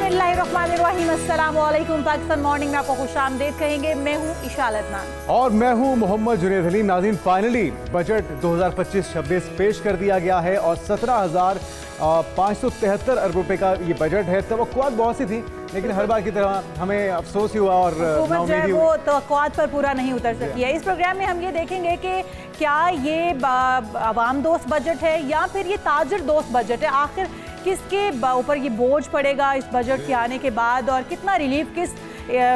बिस्मिल्लाहिर्रहमानिर्रहीम, अस्सलाम वालेकुम। पाकिस्तान मॉर्निंग में आपको खुशामदीद कहेंगे। मैं हूँ इशाल अदनान और मैं हूँ मोहम्मद जुनैद अली। नाज़रीन, फाइनली बजट 2025-26 पेश कर दिया गया है और 17,573 अरब रुपए का ये बजट है। तवक्कुआत बहुत सी थी, लेकिन हर बार की तरह हमें अफसोस ही हुआ और हुकूमत वो तवक्कुआत पर पूरा नहीं उतर सकी है। इस प्रोग्राम में हम ये देखेंगे कि क्या ये आवाम दोस्त बजट है या फिर ये ताजर दोस्त बजट है। आखिर किसके ऊपर ये बोझ पड़ेगा इस बजट के आने के बाद और कितना रिलीफ किस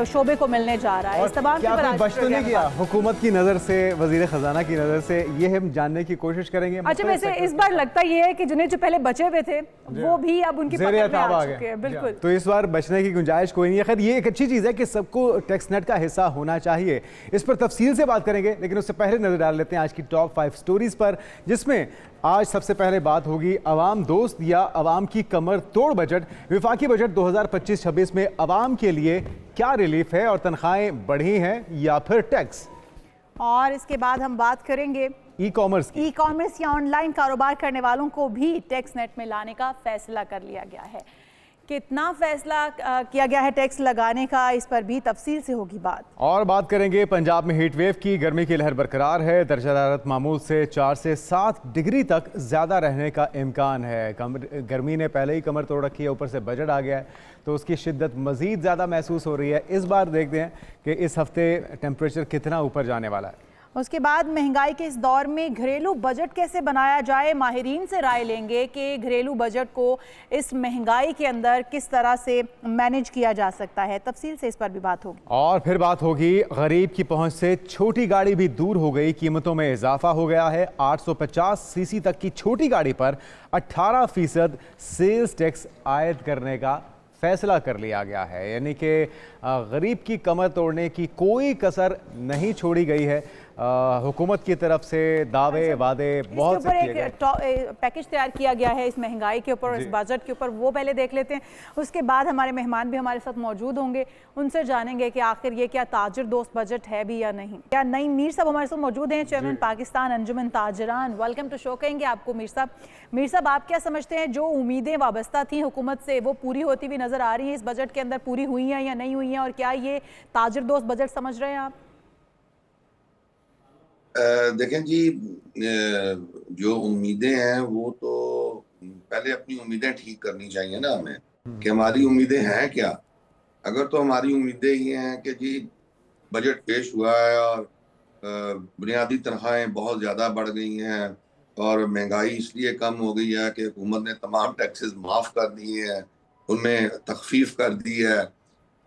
शोबे को मिलने जा रहा है। इस तमाम क्या कोई बच तो नहीं गया हुकूमत की नज़र से, वजीर खजाना की नज़र से, ये हम जानने की कोशिश करेंगे। अच्छा, वैसे इस बार लगता ये है कि जिन्हें जो पहले बचे हुए थे वो भी अब उनकी पकड़ में आ चुके हैं। बिल्कुल, तो इस बार बचने की गुंजाइश कोई नहीं है। खैर, ये एक अच्छी चीज़ है कि सबको टैक्स नेट का हिस्सा होना चाहिए। इस पर तफसील से बात करेंगे, लेकिन उससे पहले नजर डाल लेते हैं आज की टॉप 5 स्टोरीज पर, जिसमें आज सबसे पहले बात होगी अवाम दोस्त या अवाम की कमर तोड़ बजट। विफाकी बजट 2025-26 में अवाम के लिए क्या रिलीफ है और तनख्वाहें बढ़ी हैं या फिर टैक्स। और इसके बाद हम बात करेंगे ई कॉमर्स या ऑनलाइन कारोबार करने वालों को भी टैक्स नेट में लाने का फैसला कर लिया गया है। कितना फैसला किया गया है टैक्स लगाने का, इस पर भी तफसील से होगी बात। और बात करेंगे पंजाब में हीट वेव की। गर्मी की लहर बरकरार है। दर्जा हरारत मामूल से 4 से 7 डिग्री तक ज़्यादा रहने का इम्कान है। गर्मी ने पहले ही कमर तोड़ रखी है, ऊपर से बजट आ गया है तो उसकी शिद्दत मज़ीद ज़्यादा महसूस हो रही है। इस बार देखते हैं कि इस हफ्ते टेम्परेचर कितना ऊपर जाने वाला है। उसके बाद महंगाई के इस दौर में घरेलू बजट कैसे बनाया जाए, माहिरीन से राय लेंगे कि घरेलू बजट को इस महंगाई के अंदर किस तरह से मैनेज किया जा सकता है। तफसील से इस पर भी बात होगी। और फिर बात होगी गरीब की पहुंच से छोटी गाड़ी भी दूर हो गई। कीमतों में इजाफा हो गया है। 850 सीसी तक की छोटी गाड़ी पर 18% सेल्स टैक्स आयद करने का फैसला कर लिया गया है। यानी कि गरीब की कमर तोड़ने की कोई कसर नहीं छोड़ी गई है। हुकूमत की तरफ से दावे वादे बहुत से किए गए। पैकेज तैयार किया गया है इस महंगाई के ऊपर, इस बजट के ऊपर, वो पहले देख लेते हैं। उसके बाद हमारे मेहमान भी हमारे साथ मौजूद होंगे, उनसे जानेंगे कि आखिर ये क्या ताजिर दोस्त बजट है भी या नहीं। क्या नईम मीर साहब हमारे साथ मौजूद हैं, chairman Pakistan Anjuman Tajran. Welcome to show कहेंगे आपको मीर साहब। मीर साहब, आप क्या समझते हैं जो उम्मीदें वाबस्ता थी हुकूमत से वो पूरी होती हुई नजर आ रही है इस बजट के अंदर, पूरी हुई हैं या नहीं हुई हैं, और क्या ये ताजिर दोस्त बजट समझ रहे हैं आप? देखें जी, जो उम्मीदें हैं वो तो पहले अपनी उम्मीदें ठीक करनी चाहिए ना हमें, कि हमारी उम्मीदें हैं क्या। अगर तो हमारी उम्मीदें ये हैं कि जी बजट पेश हुआ है और बुनियादी तनख्वाहें बहुत ज़्यादा बढ़ गई हैं और महंगाई इसलिए कम हो गई है कि हुकूमत ने तमाम टैक्सेस माफ़ कर दिए हैं, उनमें तखफीफ कर दी है,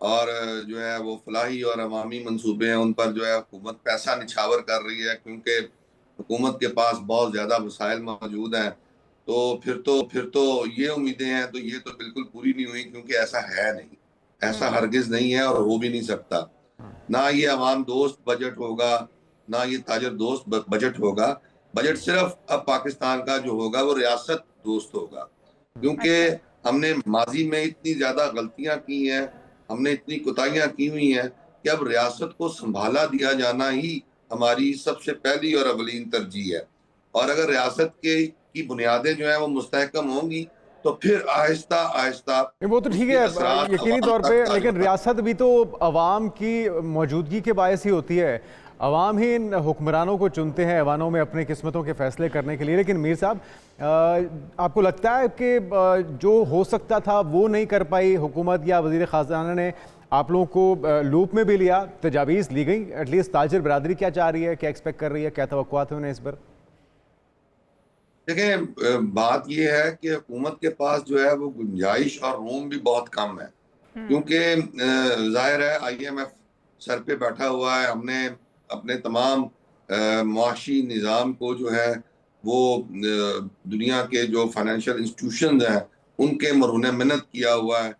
और जो है वो फलाही और अवामी मंसूबे हैं उन पर जो है हुकूमत पैसा निछावर कर रही है, क्योंकि हुकूमत के पास बहुत ज़्यादा वसाइल मौजूद हैं। तो फिर तो ये उम्मीदें हैं तो ये तो बिल्कुल पूरी नहीं हुई, क्योंकि ऐसा है नहीं, ऐसा हरगिज़ नहीं है और हो भी नहीं सकता। ना ये अवाम दोस्त बजट होगा, ना ये ताजर दोस्त बजट होगा। बजट सिर्फ अब पाकिस्तान का जो होगा वो रियासत दोस्त होगा, क्योंकि हमने माजी में इतनी ज़्यादा गलतियाँ की हैं, हमने इतनी कोताहियां की हुई हैं कि अब रियासत को संभाला दिया जाना ही हमारी सबसे पहली और अवलीन तरजीह है। और अगर रियासत की बुनियादें जो है वो मुस्तहकम होंगी तो फिर आहिस्ता आहिस्ता वो तो ठीक है यकीनी तौर पे, लेकिन रियासत भी तो अवाम की मौजूदगी के बायस ही होती है। अवाम ही इन हुक्मरानों को चुनते हैं अवानों में अपने किस्मतों के फैसले करने के लिए। लेकिन मीर साहब, आपको लगता है कि जो हो सकता था वो नहीं कर पाई हुकूमत या वज़ीर ख़ज़ाना ने? आप लोगों को लूप में भी लिया, तजावीज़ ली गई। एटलीस्ट ताजिर बरादरी क्या चाह रही है, क्या एक्सपेक्ट कर रही है, क्या तवक्कुआत है उन्हें इस पर? देखें, बात यह है कि हुकूमत के पास जो है वो गुंजाइश और रूम भी बहुत कम है, क्योंकि जाहिर है IMF सर पे बैठा हुआ है। हमने अपने तमाम मुआशी निज़ाम को जो है वो दुनिया के जो फाइनेंशियल इंस्टीट्यूशंस हैं उनके मरहून मिन्नत किया हुआ है,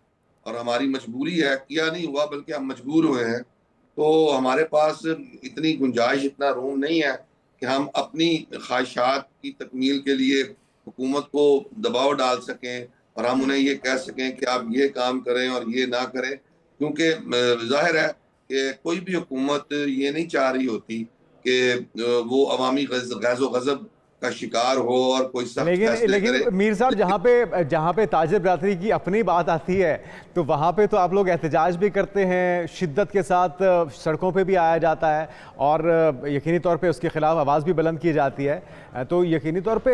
और हमारी मजबूरी है, किया नहीं हुआ बल्कि हम मजबूर हुए हैं। तो हमारे पास इतनी गुंजाइश, इतना रूम नहीं है कि हम अपनी ख्वाहिशात की तकमील के लिए हुकूमत को दबाव डाल सकें और हम उन्हें ये कह सकें कि आप ये काम करें और ये ना करें, क्योंकि जाहिर है कि कोई भी हुकूमत ये नहीं चाह रही होती कि वो अवामी गैज़ो गज़ब का शिकार हो और कोई सख्त फैसले करे। लेकिन मीर साहब, जहाँ पे ताजिर बरादरी की अपनी बात आती है तो वहाँ पे तो आप लोग एहतजाज भी करते हैं, शिद्दत के साथ सड़कों पे भी आया जाता है और यकीनी तौर पे उसके खिलाफ आवाज़ भी बुलंद की जाती है। तो यकीनी तौर पे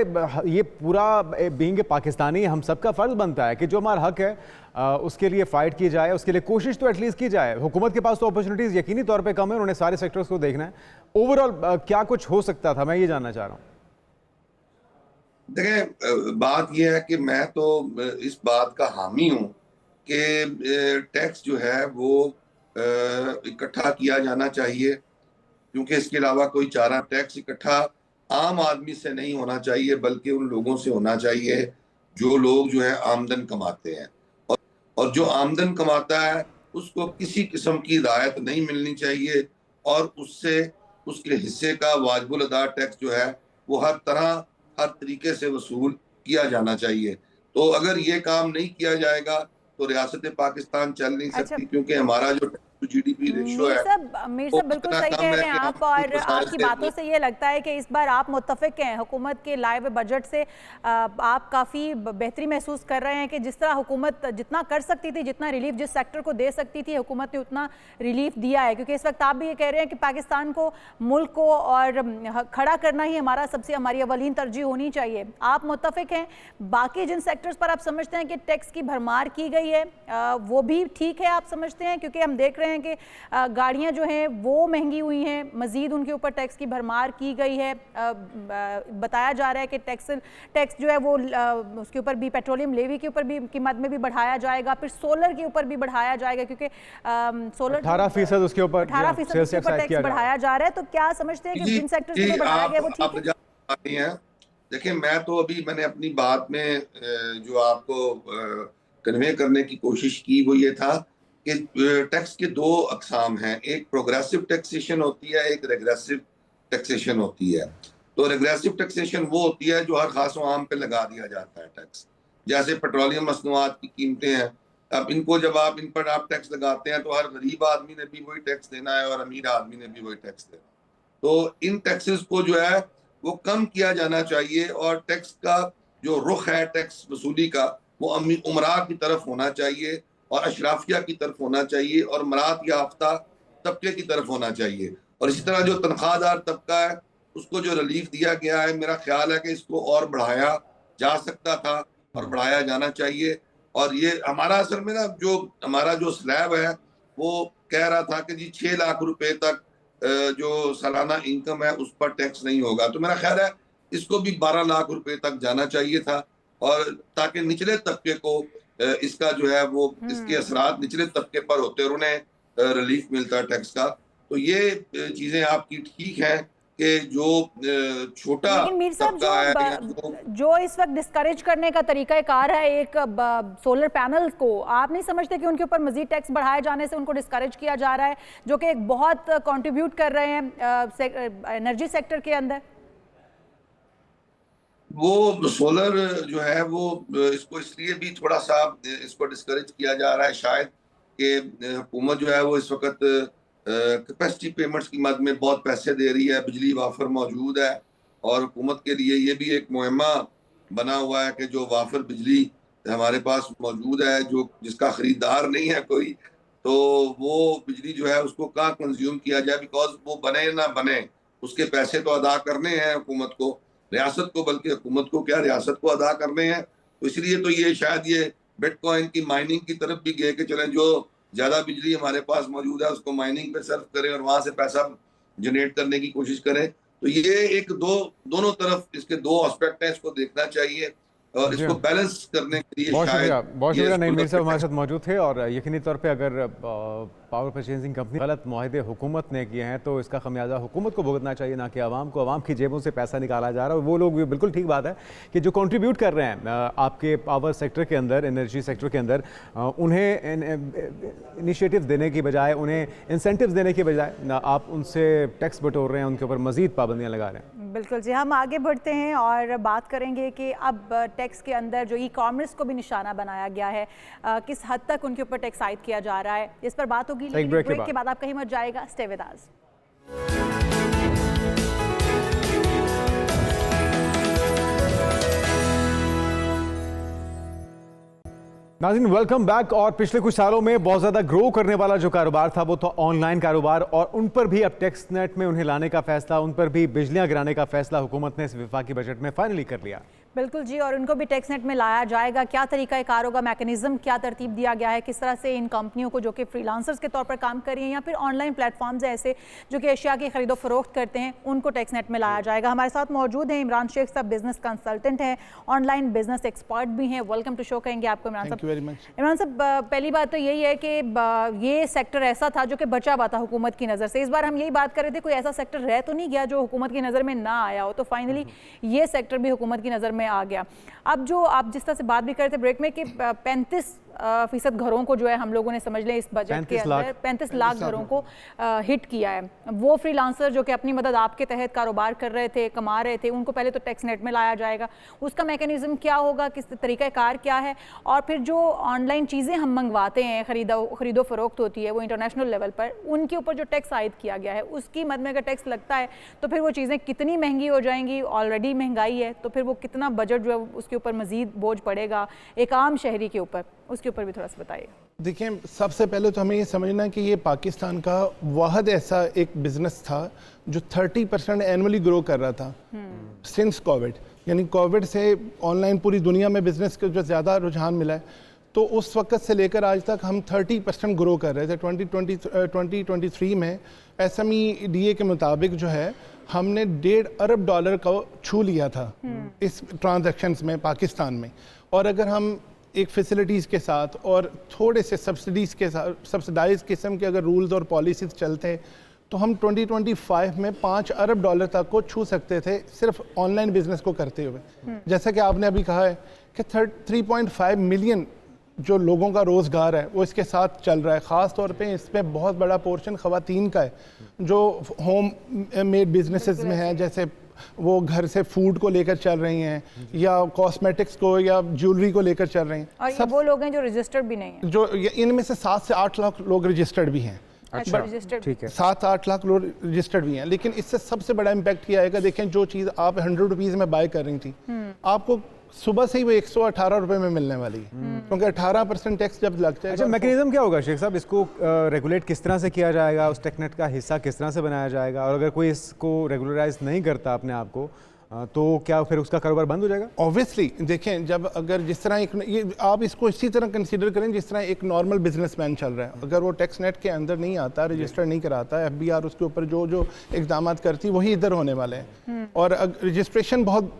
ये पूरा बीइंग पाकिस्तानी हम सबका फ़र्ज़ बनता है कि जो हमारा हक है उसके लिए फ़ाइट की जाए, उसके लिए कोशिश तो एटलीस्ट की जाए। हुकूमत के पास तो अपॉर्चुनिटीज़ यकीनी तौर पर कम है, उन्होंने सारे सेक्टर्स को देखना है। ओवरऑल क्या कुछ हो सकता था, मैं ये जानना चाह रहा हूँ। देखें, बात यह है कि मैं तो इस बात का हामी हूं कि टैक्स जो है वो इकट्ठा किया जाना चाहिए, क्योंकि इसके अलावा कोई चारा। टैक्स इकट्ठा आम आदमी से नहीं होना चाहिए, बल्कि उन लोगों से होना चाहिए जो लोग जो है आमदन कमाते हैं, और जो आमदन कमाता है उसको किसी किस्म की रायत नहीं मिलनी चाहिए, और उससे उसके हिस्से का वाजिबुल अदा टैक्स जो है वो हर तरीके से वसूल किया जाना चाहिए। तो अगर ये काम नहीं किया जाएगा तो रियासत पाकिस्तान चल नहीं सकती, क्योंकि हमारा जो जीडीपी रेशो है। मीर साहब बिल्कुल सही कह रहे हैं आप, और आपकी बातों से ये लगता है कि इस बार आप मुत्तफिक हैं हुकूमत के लाए हुए बजट से। आप काफ़ी बेहतरी महसूस कर रहे हैं कि जिस तरह हुकूमत जितना कर सकती थी, जितना रिलीफ जिस सेक्टर को दे सकती थी, हुकूमत ने उतना रिलीफ दिया है। क्योंकि इस वक्त आप भी ये कह रहे हैं कि पाकिस्तान को, मुल्क को और खड़ा करना ही हमारी अवलीन तरजीह होनी चाहिए। आप मुत्तफिक हैं। बाकी जिन सेक्टर्स पर आप समझते हैं कि टैक्स की भरमार की गई है वो भी ठीक है, आप समझते हैं? क्योंकि हम देख रहे हैं कि गाड़ियां जो हैं वो महंगी हुई हैं, मजीद उनके ऊपर टैक्स की भरमार की गई है। बताया जा रहा है कि टैक्स जो है वो उसके ऊपर भी, पेट्रोलियम लेवी के ऊपर भी कीमत में भी बढ़ाया जाएगा, फिर सोलर के ऊपर भी बढ़ाया जाएगा, क्योंकि सोलर 18% उसके ऊपर 18% टैक्स बढ़ाया जा रहा है। तो क्या समझते हैं कि जिन सेक्टर्स को बढ़ाया गया वो ठीक है? देखिए, मैंने अपनी बात में जो आपको कन्वे करने की कोशिश की वो ये था कि टैक्स के दो अकसाम हैं। एक प्रोग्रेसिव टैक्सेशन होती है, एक रेग्रेसिव टैक्सेशन होती है। तो रेग्रेसिव टैक्सेशन वो होती है जो हर खास व आम पे लगा दिया जाता है टैक्स। जैसे पेट्रोलियम मसनूआत की कीमतें हैं, अब इनको जब आप इन पर आप टैक्स लगाते हैं तो हर गरीब आदमी ने भी वही टैक्स देना है और अमीर आदमी ने भी वही टैक्स देना। तो इन टैक्सेस को जो है वो कम किया जाना चाहिए, और टैक्स का जो रुख है टैक्स वसूली का वो उमरा की तरफ होना चाहिए और अशराफिया की तरफ होना चाहिए और मरात याफ्ता तबके की तरफ होना चाहिए। और इसी तरह जो तनख्वाहदार तबका है उसको जो रिलीफ दिया गया है, मेरा ख्याल है कि इसको और बढ़ाया जा सकता था और बढ़ाया जाना चाहिए। और ये हमारा असल में ना जो हमारा जो स्लैब है वो कह रहा था कि जी 6 लाख रुपए तक जो सालाना इनकम है उस पर टैक्स नहीं होगा। तो मेरा ख्याल है इसको भी 12 लाख रुपए तक जाना चाहिए था, और ताकि निचले तबके को इसका जो है वो इसके असरात निचले तबके पर होते और उन्हें रिलीफ मिलता है टैक्स का। तो ये चीजें आपकी ठीक है कि जो छोटा तबका है, जो इस वक्त डिस्करेज करने का तरीका कार है एक सोलर पैनल को, आप नहीं समझते कि उनके ऊपर मजीद टैक्स बढ़ाए जाने से उनको डिस्करेज किया जा रहा है, जो कि एक बहुत कंट्रीब्यूट कर रहे हैं एनर्जी सेक्टर के अंदर? वो सोलर जो है वो इसको इसलिए भी थोड़ा सा इसको डिस्करेज किया जा रहा है शायद कि हुकूमत जो है वो इस वक्त कैपेसिटी पेमेंट्स की मद में बहुत पैसे दे रही है, बिजली वाफर मौजूद है, और हुकूमत के लिए ये भी एक मुहिमा बना हुआ है कि जो वाफर बिजली हमारे पास मौजूद है, जो जिसका खरीदार नहीं है कोई, तो वो बिजली जो है उसको कहाँ कंज्यूम किया जाए, बिकॉज वो बने ना बने उसके पैसे तो अदा करने हैं हुकूमत को, रियासत को, बल्कि हुकूमत को क्या रियासत को अदा करने हैं। तो इसलिए तो ये शायद ये बिटकॉइन की माइनिंग की तरफ भी गए कि चलें जो ज्यादा बिजली हमारे पास मौजूद है उसको माइनिंग पे सर्व करें और वहां से पैसा जनरेट करने की कोशिश करें। तो ये एक दोनों तरफ इसके दो एस्पेक्ट हैं, इसको देखना चाहिए और इसको बैलेंस करने के लिए बहुत शुक्रिया नईम मीर साहब हमारे साथ मौजूद थे। और यकीनी तौर पे अगर पावर परचेजिंग कंपनी गलत मुआहदे हुकूमत ने किए हैं तो इसका खमियाजा हुकूमत को भुगतना चाहिए, ना कि आवाम को। आवाम की जेबों से पैसा निकाला जा रहा है। वो लोग भी बिल्कुल ठीक बात है कि जो कंट्रीब्यूट कर रहे हैं आपके पावर सेक्टर के अंदर, एनर्जी सेक्टर के अंदर, उन्हें इनिशिएटिव देने की बजाय, उन्हें इंसेंटिव्स देने की बजाय आप उनसे टैक्स बटोर रहे हैं, उनके ऊपर मजीद पाबंदियाँ लगा रहे हैं। बिल्कुल जी, हम आगे बढ़ते हैं और बात करेंगे कि अब टैक्स के अंदर जो ई-कॉमर्स को भी निशाना बनाया गया है, किस हद तक उनके ऊपर टैक्स आयद किया जा रहा है, इस पर बात होगी। ब्रेक के बाद आप कहीं मत जाएगा, स्टे विद अस। नाज़रीन वेलकम बैक। और पिछले कुछ सालों में बहुत ज़्यादा ग्रो करने वाला जो कारोबार था वो था ऑनलाइन कारोबार, और उन पर भी अब टैक्स नेट में उन्हें लाने का फैसला, उन पर भी बिजलियां गिराने का फैसला हुकूमत ने इस वफाकी बजट में फाइनली कर लिया। बिल्कुल जी, और उनको भी टैक्स नेट में लाया जाएगा। क्या तरीका कार होगा, मैकेनिज्म क्या तरतीब दिया गया है, किस तरह से इन कंपनियों को जो कि फ्रीलांसर्स के तौर पर काम कर रही हैं या फिर ऑनलाइन प्लेटफॉर्म्स ऐसे जो कि एशिया की खरीदो फरोख्त करते हैं, उनको टैक्स नेट में लाया जाएगा। हमारे साथ मौजूद हैं इमरान शेख साहब, बिजनेस कंसल्टेंट हैं, ऑनलाइन बिजनेस एक्सपर्ट भी हैं। वेलकम टू शो कहेंगे आपको इमरान साहब। इमरान साहब, पहली बात तो यही है कि ये सेक्टर ऐसा था जो कि बचा हुआ था हुकूमत की नज़र से। इस बार हम यही बात कर रहे थे कोई ऐसा सेक्टर रह तो नहीं गया जो हुकूमत की नज़र में ना आया हो, तो फाइनली ये सेक्टर भी हुकूमत की नज़र में आ गया। अब जो आप जिस तरह से बात भी कर रहे थे ब्रेक में कि 35% घरों को जो है हम लोगों ने समझ लें इस बजट के अंदर 35 लाख घरों को हिट किया है। वो फ्रीलांसर जो कि अपनी मदद आपके तहत कारोबार कर रहे थे, कमा रहे थे, उनको पहले तो टैक्स नेट में लाया जाएगा। उसका मैकेनिज्म क्या होगा, किस तरीका कार क्या है, और फिर जो ऑनलाइन चीज़ें हम मंगवाते हैं, खरीदो फरोख्त होती है वो इंटरनेशनल लेवल पर, उनके ऊपर जो टैक्स आयद किया गया है उसकी मद में अगर टैक्स लगता है तो फिर वो चीज़ें कितनी महंगी हो जाएंगी। ऑलरेडी महंगाई है तो फिर वो कितना बजट जो है उसके ऊपर मजीद बोझ पड़ेगा एक आम शहरी के ऊपर, उसके ऊपर भी थोड़ा सा बताइए। देखिए, सबसे पहले तो हमें ये समझना कि ये पाकिस्तान का वाहिद ऐसा एक बिजनेस था जो 30% एनुअली ग्रो कर रहा था सिंस कोविड। यानी कोविड से ऑनलाइन पूरी दुनिया में बिजनेस का जो ज़्यादा रुझान मिला है, तो उस वक्त से लेकर आज तक हम 30% ग्रो कर रहे थे। 2023 में SMEDA के मुताबिक जो है हमने $1.5 अरब को छू लिया था इस ट्रांजैक्शंस में पाकिस्तान में। और अगर हम एक फैसिलिटीज़ के साथ और थोड़े से सब्सिडीज़ के साथ, सब्सिडाइज किस्म के अगर रूल्स और पॉलिसीज़ चलते तो हम 2025 में $5 अरब तक को छू सकते थे सिर्फ ऑनलाइन बिजनेस को करते हुए। जैसा कि आपने अभी कहा है कि 3.5 मिलियन जो लोगों का रोज़गार है वो इसके साथ चल रहा है। ख़ास तौर पे इसमें बहुत बड़ा पोर्शन ख़वातीन का है जो होम मेड बिजनेसेस में है, जैसे वो घर से फूड को लेकर चल रही हैं या कॉस्मेटिक्स को या ज्वेलरी को लेकर चल रही हैं। और ये वो लोग हैं जो रजिस्टर्ड भी नहीं हैं, जो इनमें से 7 से 8 लाख लोग रजिस्टर्ड भी हैं। अच्छा, रजिस्टर्ड ठीक है, 7-8 लाख लोग रजिस्टर्ड भी हैं। लेकिन इससे सबसे बड़ा इम्पैक्ट ये आएगा, देखें जो चीज़ आप 100 रुपीज़ में बाय कर रही थी आपको सुबह से ही वो 118 रुपए में मिलने वाली है, क्योंकि 18% टैक्स जब लग जाएगा। अच्छा, मैकेनिज्म क्या होगा शेख साहब, इसको रेगुलेट किस तरह से किया जाएगा, उस टेकनेट का हिस्सा किस तरह से बनाया जाएगा, और अगर कोई इसको रेगुलराइज नहीं करता अपने आप को तो क्या फिर उसका कारोबार बंद हो जाएगा? ऑब्वियसली देखें, जब अगर जिस तरह एक ये आप इसको इसी तरह कंसीडर करें जिस तरह एक नॉर्मल बिजनेसमैन चल रहा है, अगर वो टैक्स नेट के अंदर नहीं आता, रजिस्टर नहीं कराता, FBR उसके ऊपर जो जो इक़दाम करती वही इधर होने वाले हैं। और रजिस्ट्रेशन बहुत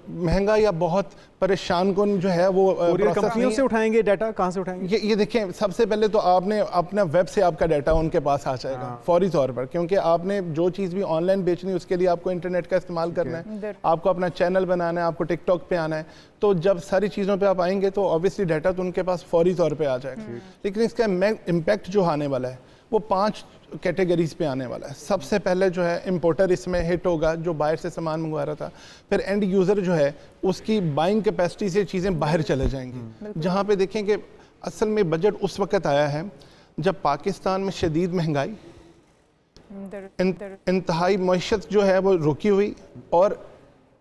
महंगा या बहुत परेशान कौन जो है वो कंपनियों से उठाएंगे डाटा, कहाँ से उठाएंगे? ये देखें, सबसे पहले तो आपने अपना वेब से आपका डाटा उनके पास आ जाएगा फौरी तौर पर, क्योंकि आपने जो चीज़ भी ऑनलाइन बेचनी है उसके लिए आपको इंटरनेट का इस्तेमाल करना है, आपको अपना चैनल बनाना है, आपको टिकटॉक पे आना है। तो जब सारी चीज़ों पे आप आएंगे तो ऑब्वियसली डाटा तो उनके पास फौरी तौर पे आ जाएगा। लेकिन इसका इम्पैक्ट जो आने वाला है वो 5 कैटेगरीज पे आने वाला है। सबसे पहले जो है इंपोर्टर इसमें हिट होगा जो बाहर से सामान मंगवा रहा था। फिर एंड यूज़र जो है उसकी बाइंग कैपेसिटी से चीज़ें बाहर चले जाएंगी, जहाँ पे देखें कि असल में बजट उस वक्त आया है जब पाकिस्तान में शदीद महंगाई, इंतहाई मईशत जो है वो रुकी हुई, और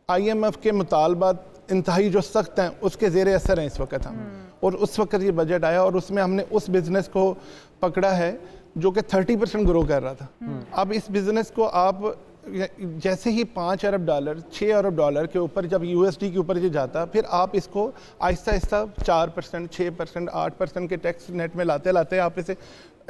IMF के मुतालबात इंतहाई जो सख्त हैं उसके ज़ेर असर हैं इस वक्त हम। और उस वक्त ये बजट आया और उसमें हमने उस बिज़नेस को पकड़ा है जो कि 30% ग्रो कर रहा था। अब इस बिज़नेस को आप जैसे ही $5 अरब, $6 अरब के ऊपर जब USD के ऊपर ये जाता, फिर आप इसको आहिस्ता आहिस्ता 4%, 6%, 8% के टैक्स नेट में लाते लाते आप इसे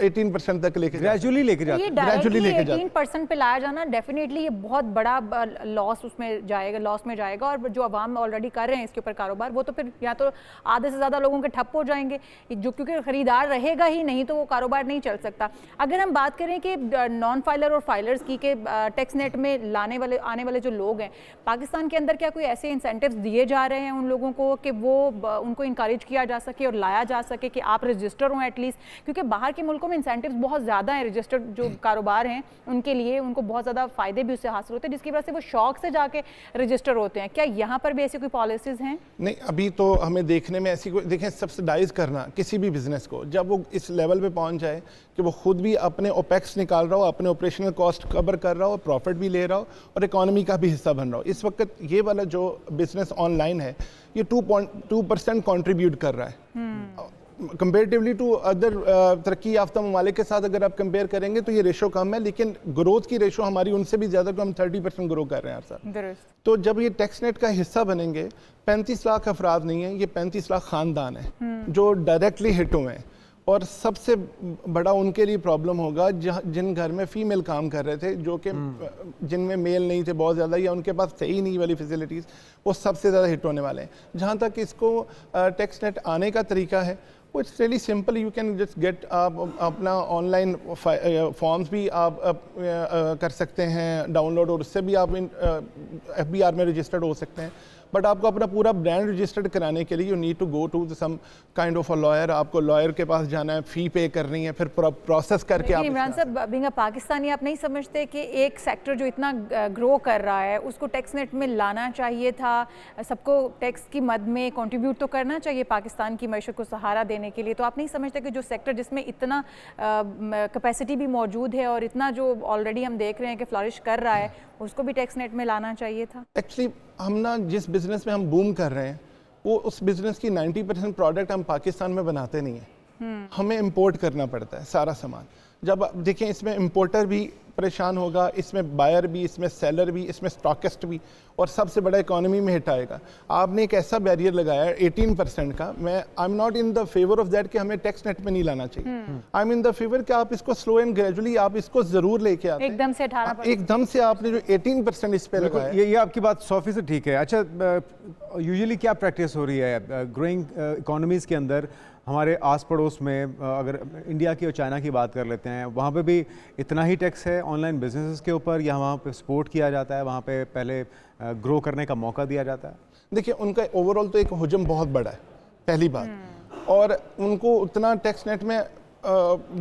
18% तक लेके ग्रेजुअली लेके जाते हैं। ग्रेजुअली लेके 18% पे लाया जाना डेफिनेटली ये बहुत बड़ा लॉस उसमें जाएगा, लॉस में जाएगा। और जो अवाम ऑलरेडी कर रहे हैं इसके ऊपर कारोबार, वो तो फिर या तो आधे से ज़्यादा लोगों के ठप हो जाएंगे, जो क्योंकि ख़रीदार रहेगा ही नहीं तो वो कारोबार नहीं चल सकता। अगर हम बात करें कि नॉन फाइलर और फाइलर्स की के टैक्स नेट में आने वाले जो लोग हैं पाकिस्तान के अंदर, क्या कोई ऐसे इंसेंटिव्स दिए जा रहे हैं उन लोगों को कि वो उनको इनकरेज किया जा सके और लाया जा सके कि आप रजिस्टर हों एटलीस्ट, क्योंकि बाहर के मुल्कों इनकम इंसेंटिव्स बहुत ज़्यादा हैं रजिस्टर्ड जो कारोबार हैं उनके लिए, उनको बहुत ज़्यादा फ़ायदे भी उससे हासिल होते हैं, जिसकी वजह से वो शौक से जाके रजिस्टर होते हैं। क्या यहाँ पर भी ऐसी कोई पॉलिसीज़ हैं? नहीं, अभी तो हमें देखने में ऐसी कोई, देखें सब्सिडाइज करना किसी भी बिजनेस को, जब वो इस लेवल पे पहुंच जाए कि वो खुद भी अपने ओपेक्स निकाल रहा हो, अपने ऑपरेशनल कॉस्ट कवर कर रहा हो, प्रॉफिट भी ले रहा हो और इकोनॉमी का भी हिस्सा बन रहा हो। इस वक्त ये वाला जो बिजनेस ऑनलाइन है ये 2% कंट्रीब्यूट कर रहा है कंपेरेटिवली टू अदर तरक्की याफ्ता ममालिक के साथ। अगर आप कंपेयर करेंगे तो ये रेशो कम है, लेकिन ग्रोथ की रेशो हमारी उनसे भी ज़्यादा, तो हम 30% ग्रो कर रहे हैं हर साल। तो जब ये टैक्स नेट का हिस्सा बनेंगे, 35 लाख अफराद नहीं है, ये 35 लाख ख़ानदान है जो डायरेक्टली हिट हुए हैं। और सबसे बड़ा उनके लिए प्रॉब्लम होगा जिन घर में फीमेल काम कर रहे थे, जो कि जिनमें मेल नहीं थे बहुत ज़्यादा, या उनके पास सही नहीं वाली फैसिलिटीज़, वो सबसे ज़्यादा हिट होने वाले हैं। जहाँ तक इसको टैक्स नेट आने का तरीका है, वो it's really simple. You can just get, आप अपना ऑनलाइन फॉर्म्स भी आप कर सकते हैं डाउनलोड, और उससे भी आप FBR में रजिस्टर्ड हो सकते हैं। बट आपको अपना पूरा ब्रांड रजिस्टर्ड कराने के लिए you need to go to some kind of a lawyer. आपको लॉयर के पास जाना है, फ़ी पे करनी है, फिर प्रोसेस करके आप। इमरान साहब, बीइंग अ पाकिस्तानी, आप नहीं समझते कि एक सेक्टर जो इतना ग्रो कर रहा है उसको टैक्स नेट में लाना चाहिए था? सबको टैक्स की मद में कंट्रीब्यूट तो करना चाहिए पाकिस्तान की मैशत को सहारा देने के लिए। तो आप नहीं समझते कि जो सेक्टर जिसमें इतना कैपेसिटी भी मौजूद है और इतना जो ऑलरेडी हम देख रहे हैं कि फ्लरिश कर रहा है, उसको भी टैक्स नेट में लाना चाहिए था? एक्चुअली हम ना जिस बिज़नेस में हम बूम कर रहे हैं, वो उस बिज़नेस की 90% प्रोडक्ट हम पाकिस्तान में बनाते नहीं हैं। हमें इंपोर्ट करना पड़ता है सारा सामान। जब आप देखें, इसमें इंपोर्टर भी परेशान होगा, इसमें बायर भी, इसमें सेलर भी, इसमें स्टॉकिस्ट भी, और सबसे बड़ा इकोनॉमी में हिट आएगा। आपने एक ऐसा बैरियर लगाया है 18% का। मैं आई am not in the favour of that कि हमें टैक्स नेट में नहीं लाना चाहिए। I am in the favour कि आप इसको स्लो एंड ग्रेजुअली आप इसको जरूर लेके आते हैं। एकदम से 18%, एकदम से आपने जो 18% इस पे लगाया, ये आपकी बात 100% ठीक है। अच्छा, यूजुअली क्या प्रैक्टिस हो रही है ग्रोइंग इकोनॉमीज़ के अंदर? हमारे आस पड़ोस में अगर इंडिया की और चाइना की बात कर लेते हैं, वहाँ पे भी इतना ही टैक्स है ऑनलाइन बिजनेसेस के ऊपर, या वहाँ पे सपोर्ट किया जाता है, वहाँ पे पहले ग्रो करने का मौका दिया जाता है? देखिए, उनका ओवरऑल तो एक हुजम बहुत बड़ा है, पहली बात। और उनको उतना टैक्स नेट में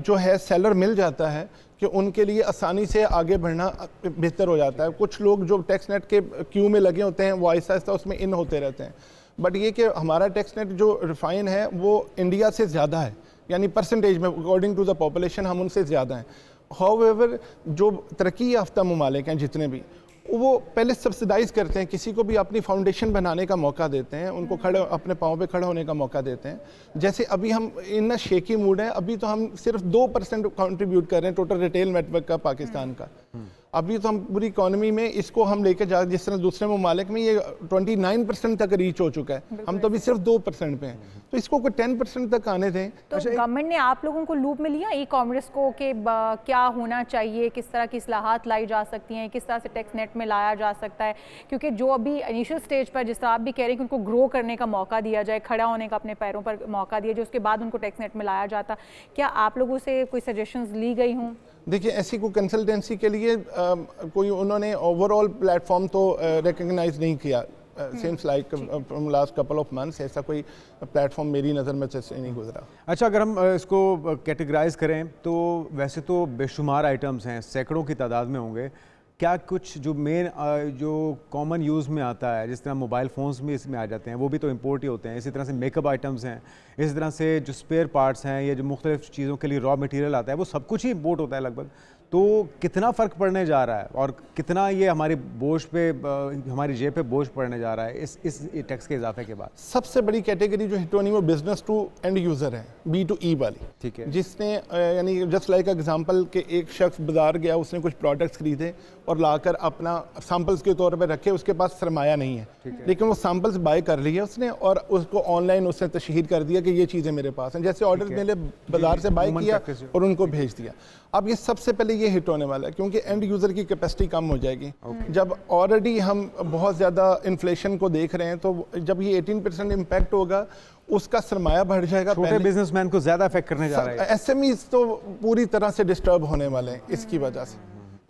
जो है सेलर मिल जाता है कि उनके लिए आसानी से आगे बढ़ना बेहतर हो जाता है। कुछ लोग जो टैक्स नेट के क्यू में लगे होते हैं, वो आहिस्ता आहिस्ता उसमें इन होते रहते हैं। बट ये कि हमारा टैक्स नेट जो रिफाइन है वो इंडिया से ज़्यादा है, यानी परसेंटेज में अकॉर्डिंग टू द पॉपुलेशन हम उनसे ज़्यादा हैं। हाउएवर जो तरक्की याफ्ता ममालिक हैं जितने भी, वो पहले सब्सिडाइज करते हैं, किसी को भी अपनी फाउंडेशन बनाने का मौका देते हैं, उनको खड़े अपने पाँव पे खड़े होने का मौका देते हैं। जैसे अभी हम इन शेकी मूड है, अभी तो हम सिर्फ 2% कंट्रीब्यूट कर रहे हैं टोटल रिटेल नेटवर्क का पाकिस्तान का। अभी तो हम पूरी इकोनॉमी में इसको हम लेके जा, जिस तरह दूसरे ममालिक में ये 29% तक रीच हो चुका है, हम तो अभी सिर्फ 2% पे हैं। तो इसको कोई 10% तक आने दें। तो गवर्नमेंट ने आप लोगों को लूप में लिया ई कॉमर्स को कि क्या होना चाहिए, किस तरह की इस्लाहात लाई जा सकती हैं, किस तरह से टैक्स नेट में लाया जा सकता है? क्योंकि जो अभी इनिशियल स्टेज पर, जिस तरह आप भी कह रहे हैं कि उनको ग्रो करने का मौका दिया जाए, खड़ा होने का अपने पैरों पर मौका दिया जाए, उसके बाद उनको टैक्स नेट में लाया जाता, क्या आप लोगों से कोई सजेशंस ली गई हों? देखिए, ऐसी कोई कंसल्टेंसी के लिए कोई उन्होंने ओवरऑल प्लेटफॉर्म तो रिकग्नाइज नहीं किया। Seems like from last couple of months ऐसा कोई प्लेटफॉर्म मेरी नज़र में से नहीं गुजरा। अच्छा, अगर हम इसको कैटेगराइज करें तो वैसे तो बेशुमार आइटम्स हैं, सैकड़ों की तादाद में होंगे। क्या कुछ जो मेन जो कॉमन यूज़ में आता है, जिस तरह मोबाइल फ़ोन्स भी इसमें आ जाते हैं, वो भी तो इम्पोर्ट ही होते हैं। इसी तरह से मेकअप आइटम्स हैं, इसी तरह से जो स्पेयर पार्ट्स हैं, या जो मुख्तलिफ़ चीज़ों के लिए रॉ मटेरियल आता है, वो सब कुछ ही इम्पोर्ट होता है लगभग। तो कितना फ़र्क पड़ने जा रहा है और कितना ये हमारी बोझ पे, हमारी जेब पे बोझ पड़ने जा रहा है इस टैक्स के इजाफे के बाद? सबसे बड़ी कैटेगरी जो हिट होनी वो बिजनेस टू एंड यूज़र है, B2E वाली। ठीक है। जिसने यानी जस्ट लाइक एग्जांपल के एक शख्स बाजार गया, उसने कुछ प्रोडक्ट्स खरीदे और लाकर अपना सैंपल्स के तौर पर रखे, उसके पास सरमाया नहीं है, लेकिन वो सैंपल्स बाय कर लिए उसने और उसको ऑनलाइन उसने तशहीर कर दिया कि ये चीज़ें मेरे पास हैं। जैसे ऑर्डर मैंने बाजार से बाय किया और उनको भेज दिया। अब ये सबसे पहले ये हिट होने वाला है, क्योंकि एंड यूज़र की कैपेसिटी कम हो जाएगी। जब ऑलरेडी हम बहुत ज़्यादा इन्फ्लेशन को देख रहे हैं, तो जब ये 18% इम्पैक्ट होगा, उसका सरमाया बढ़ जाएगा। छोटे बिजनेसमैन को ज़्यादा इफेक्ट करने जा रहा है। SMEs तो पूरी तरह से डिस्टर्ब होने वाले हैं इसकी वजह से।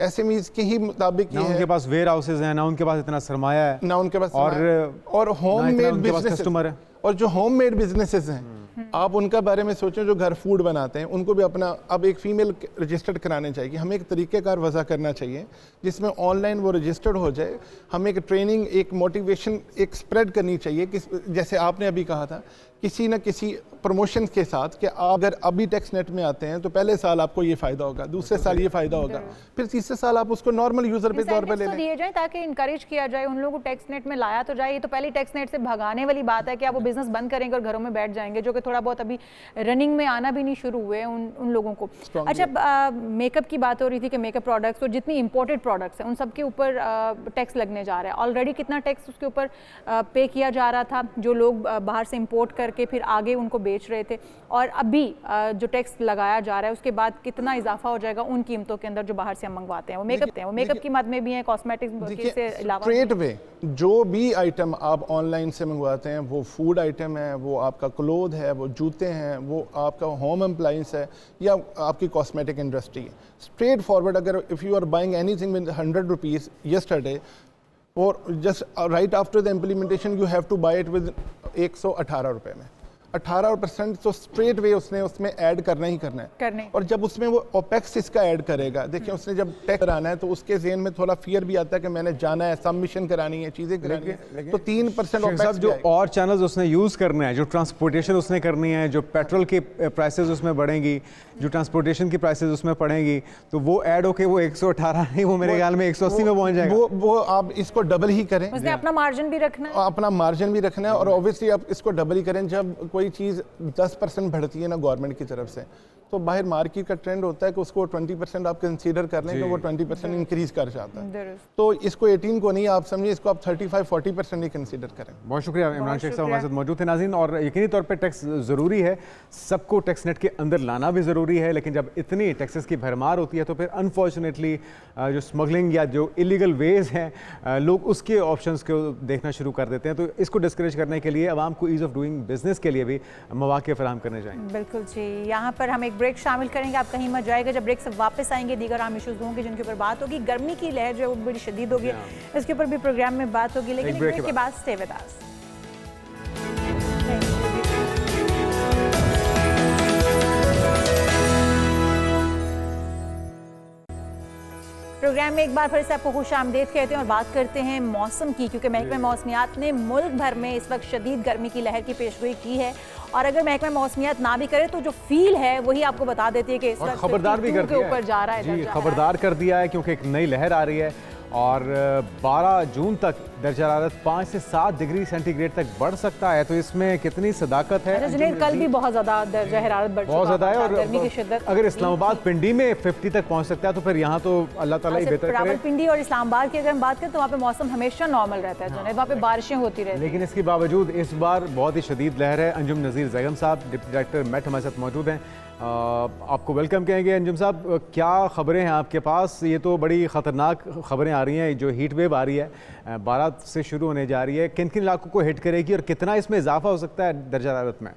SMEs के ही मुताबिक ना उनके पास वेयर हाउसेज हैं, ना उनके पास इतना सरमाया है, ना उनके पास और होम मेड बिजनेस कस्टमर है। और जो होम मेड बिजनेसेस हैं आप उनका बारे में सोचें जो घर फूड बनाते हैं, उनको भी अपना अब एक फीमेल रजिस्टर्ड कराने चाहिए। हमें एक तरीक़ेकार वज़ा करना चाहिए जिसमें ऑनलाइन वो रजिस्टर्ड हो जाए। हमें एक ट्रेनिंग, एक मोटिवेशन, एक स्प्रेड करनी चाहिए कि जैसे आपने अभी कहा था, किसी न किसी प्रमोशन के साथ कि आप अगर अभी टैक्स नेट में आते हैं तो पहले साल आपको ये फ़ायदा होगा, दूसरे साल ये फ़ायदा होगा, फिर तीसरे साल आप उसको नॉर्मल यूज़र पे तौर पे ले तो लें। दिए जाए ताकि इनकरेज किया जाए उन लोगों को टैक्स नेट में लाया तो जाए। ये तो पहले टैक्स नेट से भगाने वाली बात है कि आप वो बिजनेस बंद करेंगे और घरों में बैठ जाएंगे, जो कि थोड़ा बहुत अभी रनिंग में आना भी नहीं शुरू हुए उन लोगों को। अच्छा, मेकअप की बात हो रही थी कि मेकअप प्रोडक्ट्स और जितनी इंपोर्टेड प्रोडक्ट्स हैं उन सब के ऊपर टैक्स लगने जा रहा है। ऑलरेडी कितना टैक्स उसके ऊपर पे किया जा रहा था, जो लोग बाहर से इंपोर्ट करके फिर आगे उनको बेच रहे थे, और अभी जो टैक्स लगाया जा रहा है उसके बाद कितना इजाफा हो जाएगा उन कीमतों के अंदर जो बाहर से हम मंगवाते हैं। वो मेकअप की मद में भी है, कॉस्मेटिक्स से अलावा स्ट्रेट वे जो भी आइटम आप ऑनलाइन से मंगवाते हैं, वो फूड आइटम है, वो आपका क्लोथ है, वो जूते हैं, वो आपका होम अप्लायंस है, या आपकी कॉस्मेटिक इंडस्ट्री है, स्ट्रेट फॉरवर्ड अगर if you are buying anything with 100 rupees yesterday और just right after the implementation you have to buy it with 118 रुपये में 18% तो स्ट्रेट वे उसने उसमें ऐड करना ही करना है। और जब उसमें वो ओपेक्स इसका ऐड करेगा, देखिए उसने जब टैक्स कराना है तो उसके ज़हन में थोड़ा फियर भी आता है कि मैंने जाना है, सबमिशन करानी है, चीज़ें करानी है, तो 3% ओपेक्स जो और चैनल्स उसने यूज़ करना है, जो ट्रांसपोर्टेशन उसने करनी है, जो पेट्रोल की प्राइसेस उसमें बढ़ेंगी, जो ट्रांसपोर्टेशन की प्राइसेस उसमें पड़ेंगी, तो वो ऐड होके वो 118 नहीं, वो मेरे ख्याल में 180 में पहुंच जाएगा। वो आप इसको डबल ही करें, उसने अपना मार्जिन भी रखना है, अपना मार्जिन भी रखना है, और ऑब्वियसली आप इसको डबल ही करें। जब कोई चीज़ 10% बढ़ती है ना गवर्नमेंट की तरफ से, तो बाहर मार्केट का ट्रेंड होता है कि उसको 20% आप कंसीडर कर लें, तो वो 20% इंक्रीज कर जाता है। तो इसको 18 को नहीं आप समझिए, इसको आप 35-40% ही कंसीडर करें। बहुत शुक्रिया इमरान शेख साहब हमारे साथ मौजूद थे। नाज़रीन, और यकीनी तौर पे टैक्स ज़रूरी है, सबको टैक्स नेट के अंदर लाना भी ज़रूरी है, लेकिन जब इतनी टैक्सेस की भरमार होती है तो फिर अनफॉर्चुनेटली जो स्मगलिंग या जो इलीगल वेज हैं लोग उसके ऑप्शंस को देखना शुरू कर देते हैं। तो इसको डिस्करेज करने के लिए आवाम को ईज़ ऑफ डूइंग बिजनेस के लिए भी मौके फराहम करने चाहिए। बिल्कुल जी। यहाँ पर हम एक ब्रेक शामिल करेंगे, आप कहीं मत जाएगा। जब ब्रेक से वापस आएंगे दीगर आम इशूज़ होंगे जिनके ऊपर बात होगी। गर्मी की लहर जो है वो बड़ी शदीद होगी, इसके ऊपर भी प्रोग्राम में बात होगी, लेकिन ब्रेक के बाद स्टे विद अस। प्रोग्राम में एक बार फिर से आपको खुश आमदेद कहते हैं और बात करते हैं मौसम की, क्योंकि महकमा मौसमियात ने मुल्क भर में इस वक्त शदीद गर्मी की लहर की पेशगोई की है। और अगर महकमा मौसमियात ना भी करे तो जो फील है वही आपको बता देती है कि इस वक्त खबरदार भी कर ऊपर जा रहा है जी, खबरदार कर दिया है, क्योंकि एक नई लहर आ रही है और 12 जून तक दर्जा हरारत 5 से 7 डिग्री सेंटीग्रेड तक बढ़ सकता है। तो इसमें कितनी सदाकत है। जुनैद, कल भी बहुत ज़्यादा दर्जा हरारत बढ़ बहुत ज़्यादा है, और गर्मी की शिद्दत अगर इस्लामाबाद पिंडी में 50 तक पहुंच सकता है तो फिर यहाँ तो अल्लाह ताला ही बेहतर करे। रावलपिंडी और इस्लामाबाद की अगर हम बात करें तो वहाँ पे मौसम हमेशा नॉर्मल रहता है जुनैद, वहाँ पे बारिशें होती रहती हैं। लेकिन इसके बावजूद इस बार बहुत ही शदीद लहर है। अंजुम नज़ीर ज़ैगम साहब डिप्टी डायरेक्टर मेट हमारे साथ मौजूद हैं। आपको वेलकम कहेंगे अंजुम साहब, क्या खबरें हैं आपके पास? ये तो बड़ी ख़तरनाक खबरें आ रही हैं, जो हीट वेव आ रही है 12 से शुरू होने जा रही है, किन किन इलाकों को हिट करेगी और कितना इसमें इजाफा हो सकता है दर्जा हरारत में?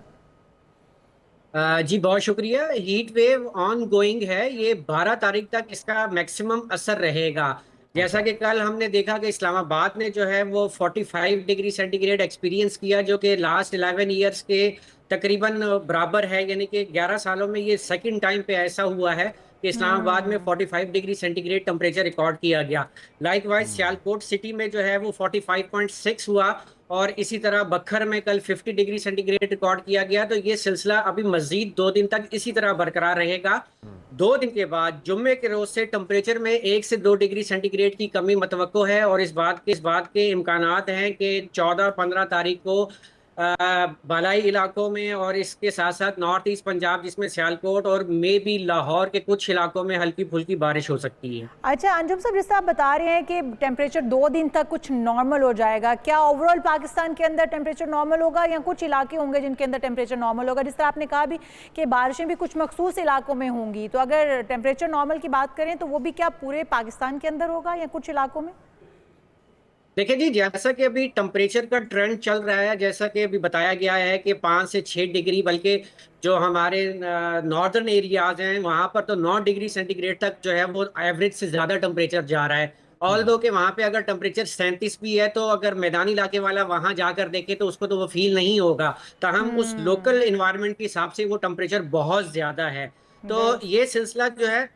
जी बहुत शुक्रिया। हीट वेव ऑन गोइंग है, ये 12 तारीख तक इसका मैक्सिमम असर रहेगा। जैसा कि कल हमने देखा कि इस्लामाबाद ने जो है वो 45 डिग्री सेंटीग्रेड एक्सपीरियंस किया, जो कि लास्ट 11 ईयर्स के तकरीबन बराबर है, यानी कि 11 सालों में ये सेकंड टाइम पे ऐसा हुआ है कि इस्लामाबाद में 45 डिग्री सेंटीग्रेड टेम्परेचर रिकॉर्ड किया गया। लाइकवाइज सियालकोट सिटी में जो है वो 45.6 हुआ, और इसी तरह बखर में कल 50 डिग्री सेंटीग्रेड रिकॉर्ड किया गया। तो ये सिलसिला अभी मजीद 2 दिन तक इसी तरह बरकरार रहेगा। 2 दिन के बाद जुम्मे के रोज से टेम्परेचर में 1 से 2 डिग्री सेंटीग्रेड की कमी मतवक्को है, और इस बात के इम्कानात हैं कि 14-15 तारीख को बालाई इलाकों में और इसके साथ साथ नॉर्थ ईस्ट पंजाब जिसमें सियालकोट और मे भी लाहौर के कुछ इलाकों में हल्की फुल्की बारिश हो सकती है। अच्छा अंजुम साहब, जिस तरह आप बता रहे हैं कि टेम्परेचर 2 दिन तक कुछ नॉर्मल हो जाएगा, क्या ओवरऑल पाकिस्तान के अंदर टेम्परेचर नॉर्मल होगा या कुछ इलाके होंगे जिनके अंदर टेम्परेचर नॉर्मल होगा? जिस तरह आपने कहा भी कि बारिशें भी कुछ मखसूस इलाकों में होंगी, तो अगर टेम्परेचर नॉर्मल की बात करें तो वो भी क्या पूरे पाकिस्तान के अंदर होगा या कुछ इलाकों में? देखिए जी, जैसा कि अभी टेम्परेचर का ट्रेंड चल रहा है, जैसा कि अभी बताया गया है कि 5 से 6 डिग्री, बल्कि जो हमारे नॉर्दर्न एरियाज हैं वहाँ पर तो 9 डिग्री सेंटीग्रेड तक जो है वो एवरेज से ज़्यादा टेम्परेचर जा रहा है। ऑल दो के वहां पे अगर टेम्परेचर 37 भी है, तो अगर मैदानी इलाके वाला वहां जाकर देखे तो उसको तो वो फील नहीं होगा। ताहम उस लोकल इन्वायरमेंट के हिसाब से वो टेम्परेचर बहुत ज्यादा है। तो ये सिलसिला जो है